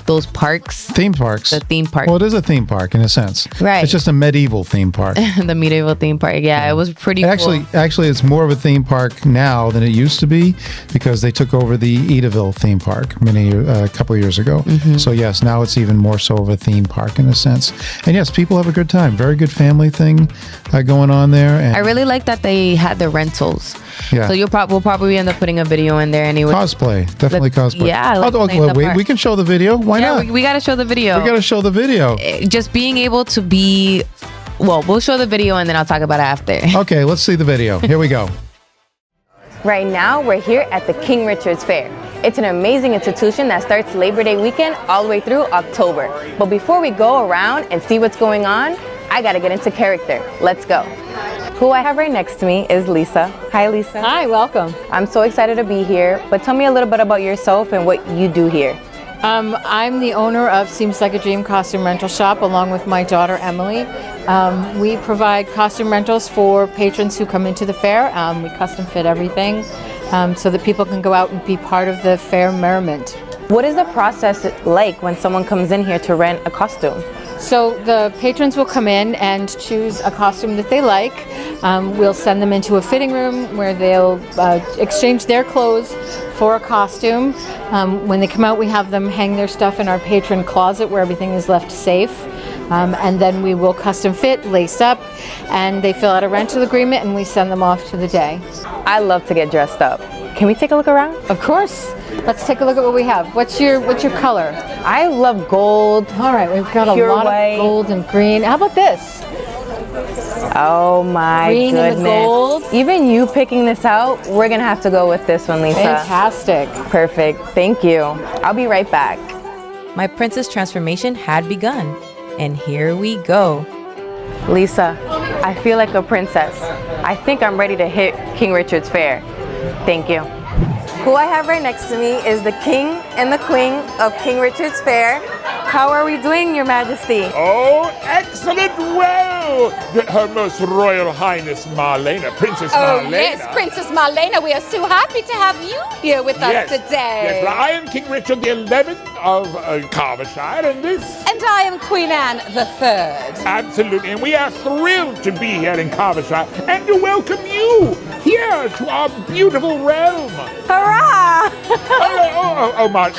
Those parks? Theme parks. The theme park. Well, it is a theme park in a sense. Right. It's just a medieval theme park. The medieval theme park. Yeah, it was pretty cool. Actually, it's more of a theme park now than it used to be because they took over the Edaville theme park a couple of years ago. So yes, now it's even more so of a theme park in a sense. And yes, people have a good time. Very good family thing going on there. And I really like that they had the rentals. Yeah. So we'll probably end up putting a video in there anyway. Cosplay, definitely cosplay. Yeah, I like we can show the video. Why not? We got to show the video. We got to show the video. Just being able to be, well, we'll show the video and then I'll talk about it after. Okay, let's see the video. Here we go. Right now, we're here at the King Richard's Fair. It's an amazing institution that starts Labor Day weekend all the way through October. But before we go around and see what's going on, I gotta get into character. Let's go. Who I have right next to me is Lisa. Hi, Lisa. Hi, welcome. I'm so excited to be here, but tell me a little bit about yourself and what you do here. I'm the owner of Seems Like a Dream Costume Rental Shop along with my daughter Emily. We provide costume rentals for patrons who come into the fair. We custom fit everything so that people can go out and be part of the fair merriment. What is the process like when someone comes in here to rent a costume? So the patrons will come in and choose a costume that they like. We'll send them into a fitting room where they'll exchange their clothes for a costume. When they come out, we have them hang their stuff in our patron closet where everything is left safe. And then we will custom fit, lace up, and they fill out a rental agreement and we send them off to the day. I love to get dressed up. Can we take a look around? Of course. Let's take a look at what we have. What's your color? I love gold. All right, we've got a lot of gold and green. How about this? Oh my green goodness. And the gold. Even you picking this out, we're gonna have to go with this one, Lisa. Fantastic. Perfect. Thank you. I'll be right back. My princess transformation had begun, and here we go. Lisa, I feel like a princess. I think I'm ready to hit King Richard's Fair. Thank you. Who I have right next to me is the King and the Queen of King Richard's Fair. How are we doing, Your Majesty? Oh, excellent! Well, Her Most Royal Highness Marlena, Princess Marlena. Oh, yes, Princess Marlena, we are so happy to have you here with us today. Yes, well, I am King Richard the 11th of Carvershire, and this... And I am Queen Anne the 3rd. Absolutely, and we are thrilled to be here in Carvershire and to welcome you here to our beautiful realm. Hurrah!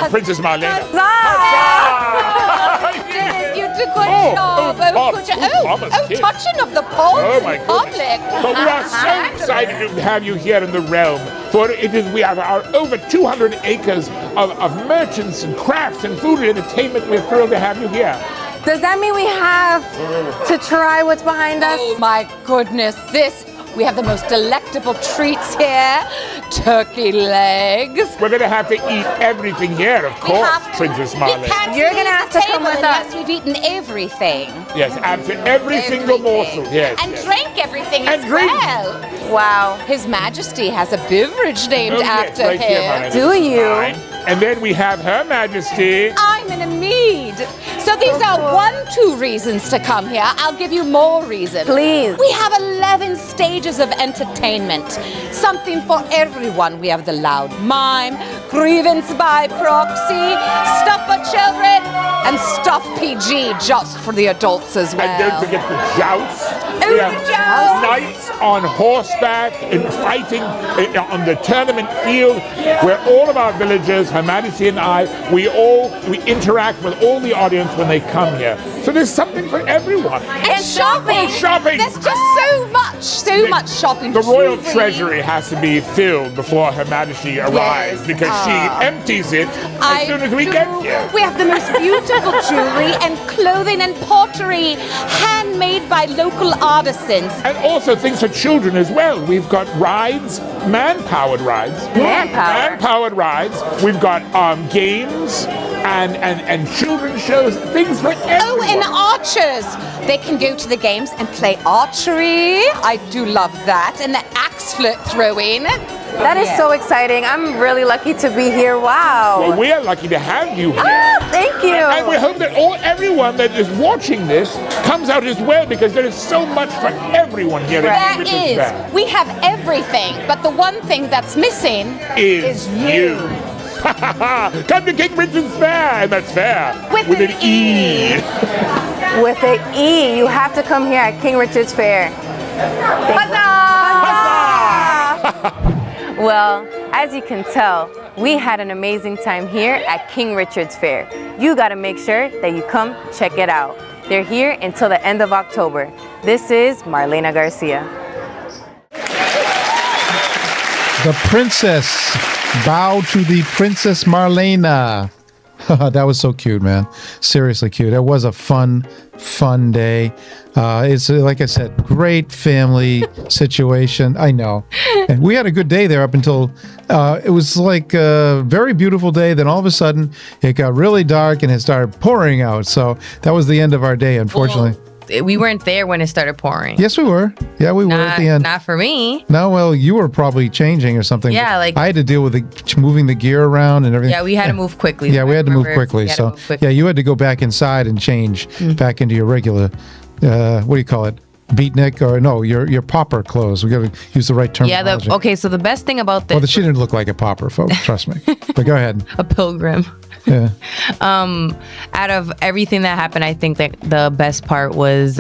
Princess Marlena. Huzzah! You did a good job. Touching of the poles in public. But we are so excited to have you here in the realm. For we have our over 200 acres of merchants and crafts and food and entertainment. We're thrilled to have you here. Does that mean we have to try what's behind us? Oh my goodness, we have the most delectable treats here. Turkey legs. We're going to have to eat everything here, of course, Princess Marlena. You're going to have to come with us. We've eaten everything. Yes, absolutely. Every single morsel, yes. And drank everything as well. Wow. His Majesty has a beverage named after right him. Here, Do you? Fine. And then we have Her Majesty. I'm in a mead. So these are 2 reasons to come here. I'll give you more reasons. Please. We have 7 stages of entertainment. Something for everyone. We have the loud mime, grievance by proxy, stuff for children, and stuff PG just for the adults as well. And don't forget the jousts. Oh, We the have jousts. Knights on horseback and fighting on the tournament field, where all of our villagers, Her Majesty and I, we interact with all the audience when they come here. So there's something for everyone. And shopping. Shopping. There's just so much shopping. The royal Jewelry. treasury has to be filled before Her Majesty arrives, Yes. because she empties it as soon as we get here. We have the most beautiful jewelry and clothing and pottery handmade by local artisans. And also things for children as well. We've got rides, man-powered rides. Man-powered rides. We've got games and children's shows, things for everyone. Oh, and archers. They can go to the games and play archery. I do love that. And the axe flip throwing. That is so exciting. I'm really lucky to be here. Wow. Well, we are lucky to have you here. Ah, thank you. And we hope that everyone that is watching this comes out as well, because there is so much for everyone here at There Richards is. Fair. We have everything, but the one thing that's missing Is you. Come to King Richard's Fair, and that's fair. With an E. With an E, you have to come here at King Richard's Fair. Well, as you can tell, we had an amazing time here at King Richard's Fair. You gotta make sure that you come check it out. They're here until the end of October. This is Marlena Garcia. The princess. Bow to the Princess Marlena. That was so cute, man. Seriously cute. It was a fun day. It's like I said, great family situation. I know. And we had a good day there up until it was like a very beautiful day. Then all of a sudden it got really dark and it started pouring out. So that was the end of our day, unfortunately. We weren't there when it started pouring. Yes, we were. Yeah, we were at the end. Not for me. No, well, you were probably changing or something. Yeah, like- I had to deal with moving the gear around and everything. Yeah, we had to move quickly. Yeah, we had to move Remember, quickly. we had to So, move quickly. yeah, you had to go back inside and change back into your regular, what do you call it? Beatnik, or no, your popper clothes. We got to use the right terminology. Yeah, okay, so the best thing about this, Well, she didn't look like a popper, folks. Trust me. But go ahead. a pilgrim. Yeah. Out of everything that happened, I think that the best part was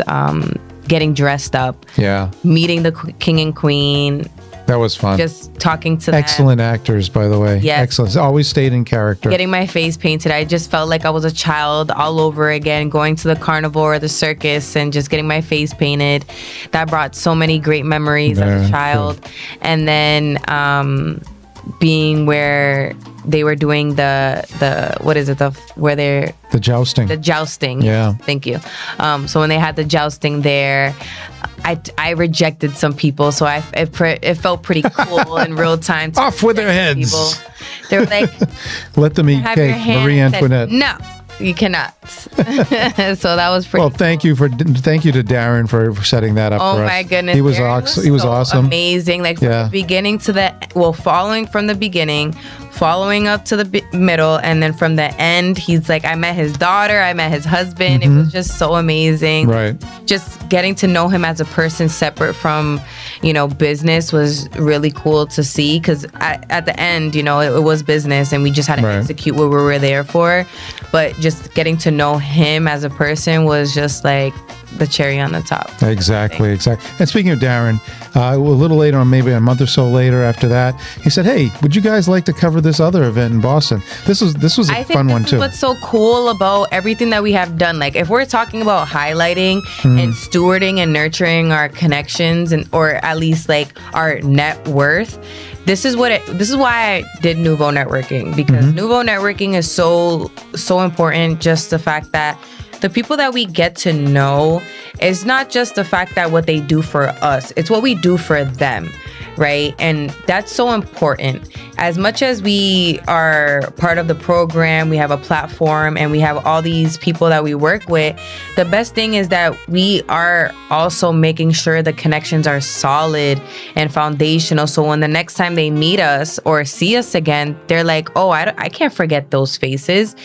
getting dressed up, Yeah. meeting the king and queen, That was fun. just talking to them. Excellent actors, by the way. Yes. Excellent. Always stayed in character. Getting my face painted. I just felt like I was a child all over again, going to the carnival or the circus and just getting my face painted. That brought so many great memories as Very a child. And then being where they were doing the what is it, where they're The jousting. the jousting. Yeah. Thank you. So when they had the jousting there, I rejected some people, so it felt pretty cool in real time. To Off with their reject heads. people. They were like, Let them eat have your cake, hand. Marie I said, Antoinette. no, you cannot. So that was pretty. Well, thank you to Darren for setting that up Oh for us. my goodness. He was Darren awesome. He was so awesome. Amazing. Like from Yeah. the beginning to following from the beginning, following up to the middle, and then from the end, he's like, I met his daughter, I met his husband. It was just so amazing. Right. Just getting to know him as a person separate from, business was really cool to see, because at the end, it was business and we just had to Right. execute what we were there for. But just getting to know him as a person was just like the cherry on the top. Exactly. And speaking of Darren, a little later on, maybe a month or so later after that, he said, "Hey, would you guys like to cover this other event in Boston?" This was a I think fun this one is too. what's so cool about everything that we have done. Like if we're talking about highlighting and stewarding and nurturing our connections or at least like our net worth, this is why I did Nouveau Networking, because Nouveau Networking is so important. Just the fact that the people that we get to know is not just the fact that what they do for us, it's what we do for them, right? And that's so important. As much as we are part of the program, we have a platform and we have all these people that we work with, the best thing is that we are also making sure the connections are solid and foundational. So when the next time they meet us or see us again, they're like, oh, I can't forget those faces.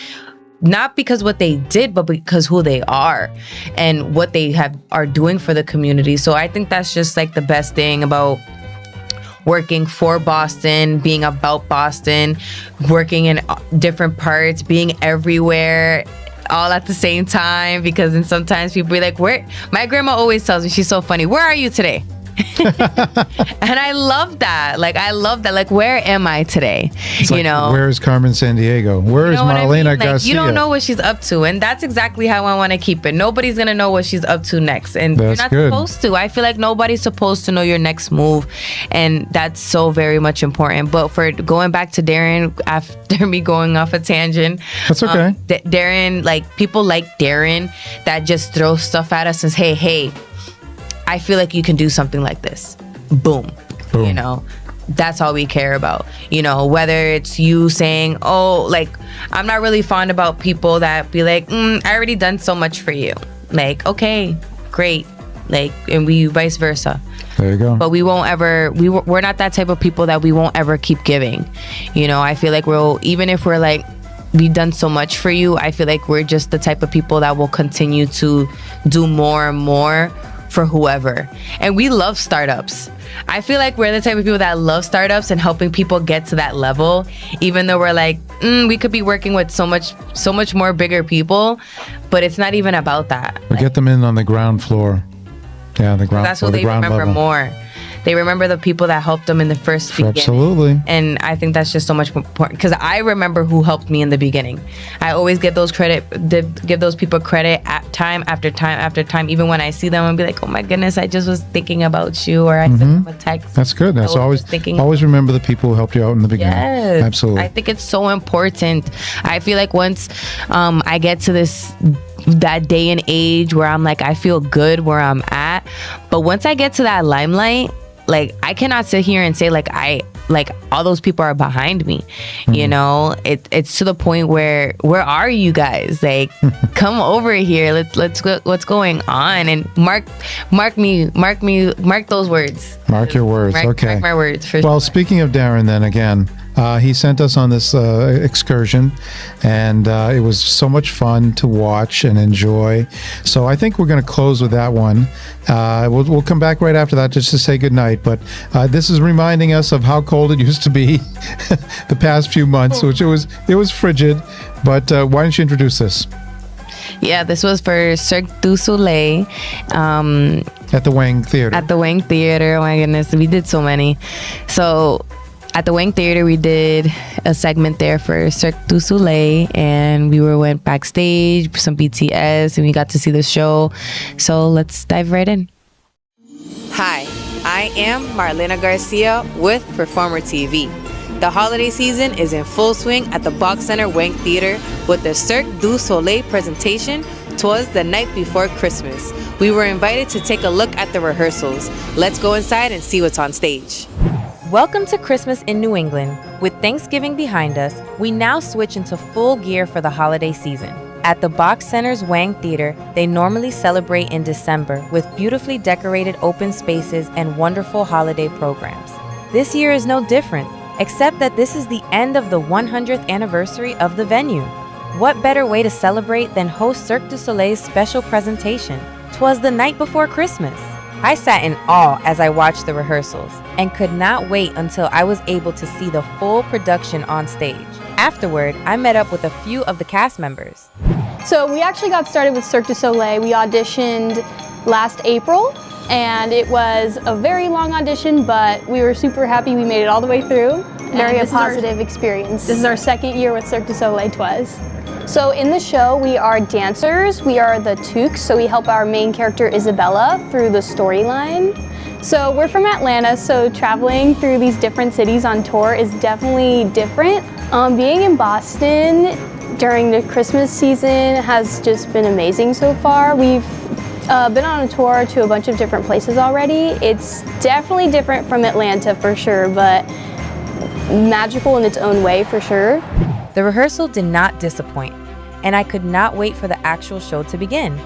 not because what they did, but because who they are and what they are doing for the community. So I think that's just like the best thing about working for Boston, being about Boston, working in different parts, being everywhere all at the same time. Because then sometimes people be like, where? My grandma always tells me, she's so funny, where are you today? And I love that. Like, where am I today? It's like, where is Carmen Sandiego? Where is Marlena Garcia? You don't know what she's up to. And that's exactly how I want to keep it. Nobody's going to know what she's up to next. And you're not supposed to. I feel like nobody's supposed to know your next move. And that's so very much important. But for going back to Darren, after me going off a tangent. That's okay. Darren, like, people like Darren that just throw stuff at us and say, hey, I feel like you can do something like this. Boom. You know, that's all we care about. You know, whether it's you saying, oh, like, I'm not really fond about people that be like, I already done so much for you. Like, okay, great. Like, and we vice versa. There you go. But we won't ever, we're not that type of people that we won't ever keep giving. You know, I feel like even if we're like, we've done so much for you, I feel like we're just the type of people that will continue to do more and more for whoever. And we love startups. I feel like we're the type of people that love startups and helping people get to that level, even though we're like, we could be working with so much more bigger people, but it's not even about that. We get them in on the ground floor. Yeah, the ground. That's what they remember more. They remember the people that helped them in the first beginning. Absolutely. And I think that's just so much more important because I remember who helped me in the beginning. I always give those people credit time after time after time. Even when I see them and be like, oh my goodness, I just was thinking about you, or I sent them a text. That's good. That's always remember the people who helped you out in the beginning. Yes. Absolutely. I think it's so important. I feel like once I get to that day and age where I'm like, I feel good where I'm at. But once I get to that limelight, like, I cannot sit here and say like all those people are behind me. You know, it's to the point where are you guys? Like, come over here. Let's go, what's going on? And mark those words. Mark your words. Okay. Mark my words for Well, sure. speaking of Darren, then again, he sent us on this excursion, and it was so much fun to watch and enjoy. So I think we're going to close with that one. We'll come back right after that just to say goodnight. But this is reminding us of how cold it used to be the past few months, which it was frigid. But why don't you introduce this? Yeah, this was for Cirque du Soleil. At the Wang Theater. At the Wang Theater. Oh my goodness, we did so many. So at the Wang Theater, we did a segment there for Cirque du Soleil, and we went backstage, some BTS, and we got to see the show. So let's dive right in. Hi, I am Marlena Garcia with Performer TV. The holiday season is in full swing at the Box Center Wang Theater with the Cirque du Soleil presentation, 'Twas the Night Before Christmas. We were invited to take a look at the rehearsals. Let's go inside and see what's on stage. Welcome to Christmas in New England. With Thanksgiving behind us, we now switch into full gear for the holiday season. At the Box Center's Wang Theater, they normally celebrate in December with beautifully decorated open spaces and wonderful holiday programs. This year is no different, except that this is the end of the 100th anniversary of the venue. What better way to celebrate than host Cirque du Soleil's special presentation, 'Twas the Night Before Christmas? I sat in awe as I watched the rehearsals and could not wait until I was able to see the full production on stage. Afterward, I met up with a few of the cast members. So we actually got started with Cirque du Soleil. We auditioned last April, and it was a very long audition, but we were super happy we made it all the way through. Very a positive experience. This is our second year with Cirque du Soleil Twas. So in the show, we are dancers. We are the Toques, so we help our main character Isabella through the storyline. So we're from Atlanta, so traveling through these different cities on tour is definitely different. Being in Boston during the Christmas season has just been amazing so far. We've been on a tour to a bunch of different places already. It's definitely different from Atlanta for sure, but magical in its own way for sure. The rehearsal did not disappoint, and I could not wait for the actual show to begin.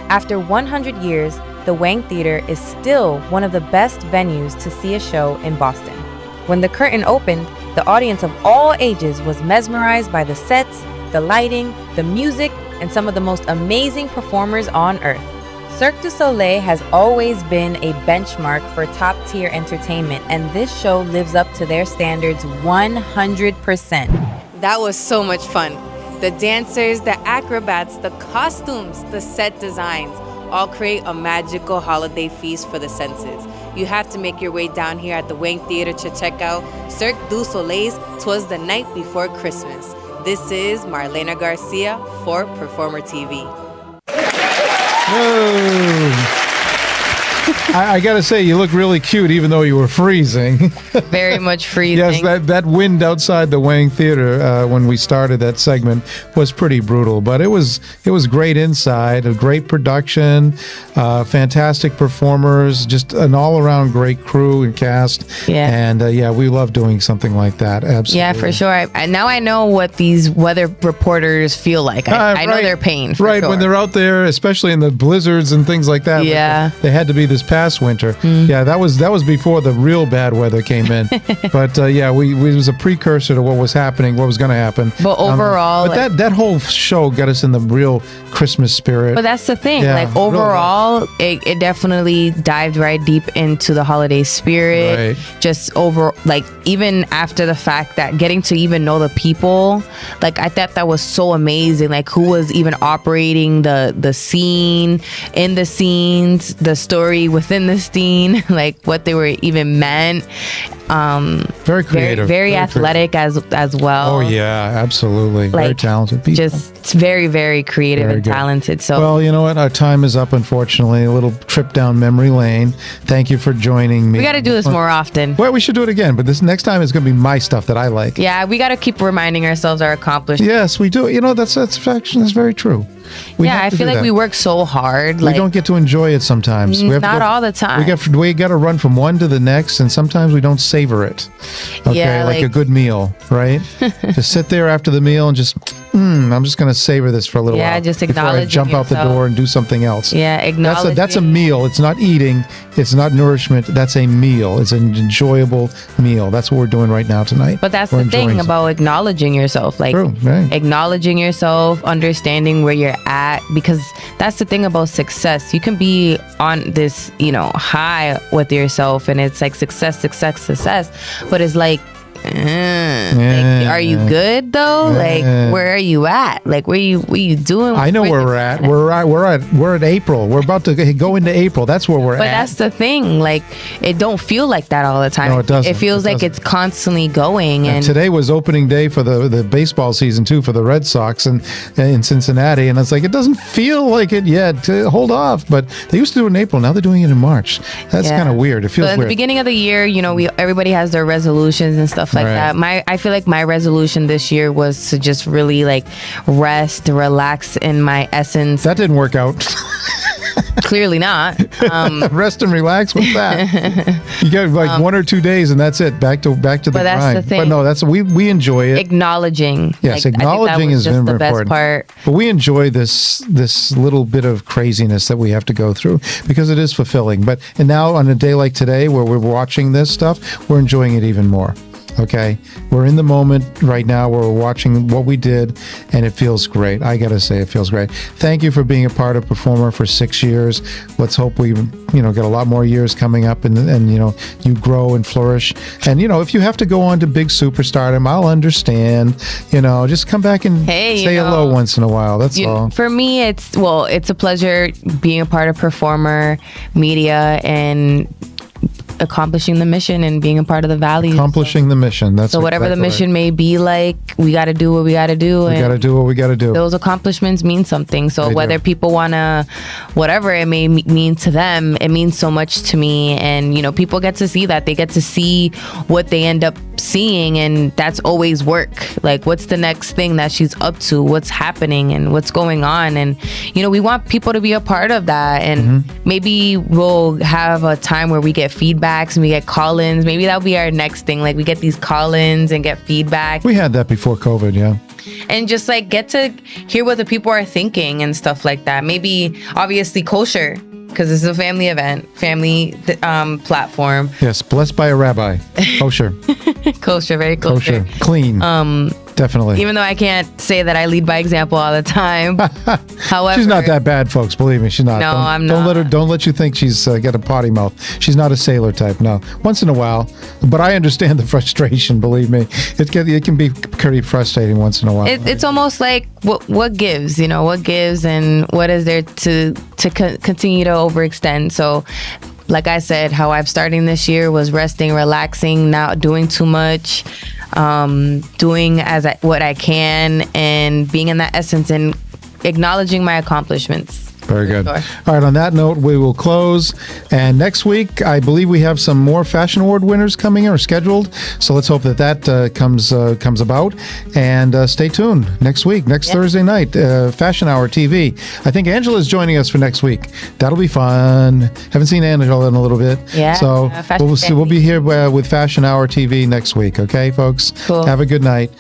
After 100 years, the Wang Theater is still one of the best venues to see a show in Boston. When the curtain opened, the audience of all ages was mesmerized by the sets, the lighting, the music, and some of the most amazing performers on earth. Cirque du Soleil has always been a benchmark for top-tier entertainment, and this show lives up to their standards 100%. That was so much fun. The dancers, the acrobats, the costumes, the set designs, all create a magical holiday feast for the senses. You have to make your way down here at the Wang Theater to check out Cirque du Soleil's 'Twas the Night Before Christmas. This is Marlena Garcia for Performer TV. I got to say, you look really cute, even though you were freezing. Very much freezing. Yes, that wind outside the Wang Theater when we started that segment was pretty brutal, but it was great inside. A great production, fantastic performers, just an all-around great crew and cast. Yeah. And we love doing something like that. Absolutely. Yeah, for sure. Now I know what these weather reporters feel like. I know their pain. For sure. When they're out there, especially in the blizzards and things like that. Yeah. They had to be this past winter. Yeah, that was before the real bad weather came in. But it was a precursor to what was happening, what was going to happen. But overall, that whole show got us in the real Christmas spirit. But that's the thing. Yeah, like overall, it definitely dived right deep into the holiday spirit. Right. Just even after the fact that getting to even know the people, like I thought that was so amazing. Like who was even operating the scene, in the scenes, the story within the scene, like what they were even meant. Very creative, very athletic as well. Oh yeah, absolutely. Very talented people. Just very, very creative and talented. So well, you know what? Our time is up, unfortunately. A little trip down memory lane. Thank you for joining me. We got to do this more often. Well, we should do it again, but this next time is going to be my stuff that I like. Yeah, we got to keep reminding ourselves our accomplishments. Yes, we do. You know, that's very true. I feel like we work so hard. We don't get to enjoy it sometimes. Not all the time. We got to run from one to the next, and sometimes we don't savor it. Okay, yeah, like a good meal, right? Just sit there after the meal and just, I'm just going to savor this for a little while. Yeah, just before I acknowledging jump out the yourself. door and do something else. Yeah, acknowledging. That's a meal. It's not eating. It's not nourishment. That's a meal. It's an enjoyable meal. That's what we're doing right now tonight. But that's We're the thing enjoying about acknowledging yourself. Like True, right. acknowledging yourself, understanding where you're at, because that's the thing about success. You can be on this, high with yourself and it's like success, but it's like, like, are you good though? Like, where are you at? Like, what are you doing? I know where we're at. We're at April. We're about to go into April. That's where we're at. But that's the thing. Like, it don't feel like that all the time. No, it doesn't. It feels like it's constantly going. And today was opening day for the baseball season too for the Red Sox and in Cincinnati, and it's like it doesn't feel like it yet. Hold off, but they used to do it in April. Now they're doing it in March. That's kind of weird. It feels at weird. the beginning of the year, everybody has their resolutions and stuff like that. I feel like my resolution this year was to just really like rest, relax in my essence. That didn't work out. Clearly not. Rest and relax with that. You get like 1 or 2 days and that's it. Back to the grind. That's the thing. But no, we enjoy it. Acknowledging. Yes, like, acknowledging is just very the best important. Part. But we enjoy this little bit of craziness that we have to go through because it is fulfilling. And now on a day like today where we're watching this stuff, we're enjoying it even more. Okay, we're in the moment right now where we're watching what we did, and it feels great. I gotta say, it feels great. Thank you for being a part of Performer for 6 years. Let's hope we, get a lot more years coming up, and you grow and flourish. And if you have to go on to big superstardom, I'll understand. Just come back and say hello once in a while. That's all. For me, it's a pleasure being a part of Performer Media and accomplishing the mission and being a part of the values. Accomplishing the mission. That's so whatever exactly the mission right. may be like, we got to do what we got to do. We got to do what we got to do. Those accomplishments mean something. So They whether do. people want to, whatever it may mean to them, it means so much to me. And, people get to see that. They get to see what they end up seeing. And that's always work. Like, what's the next thing that she's up to? What's happening and what's going on? And, we want people to be a part of that. And maybe we'll have a time where we get feedbacks and we get call-ins. Maybe that'll be our next thing. Like, we get these call-ins and get feedback. We had that before COVID, yeah. And just like get to hear what the people are thinking and stuff like that. Maybe obviously kosher, because this is a family event, family platform. Yes, blessed by a rabbi. Kosher. Kosher, very kosher. Clean. Definitely. Even though I can't say that I lead by example all the time. However, she's not that bad, folks. Believe me, she's not. No, I'm Don't not. Don't let you think she's got a potty mouth. She's not a sailor type. No, once in a while. But I understand the frustration. Believe me, it can be pretty frustrating once in a while. It's almost like what gives, what gives, and what is there to continue to overextend. So, like I said, how I'm starting this year was resting, relaxing, not doing too much. Doing what I can and being in that essence and acknowledging my accomplishments. Very good. Sure. All right, on that note, we will close. And next week, I believe we have some more Fashion Award winners coming in or scheduled. So let's hope that comes about. And stay tuned next week, next Thursday night, Fashion Hour TV. I think Angela's joining us for next week. That'll be fun. Haven't seen Angela in a little bit. Yeah. So we'll be here with Fashion Hour TV next week. Okay, folks? Cool. Have a good night.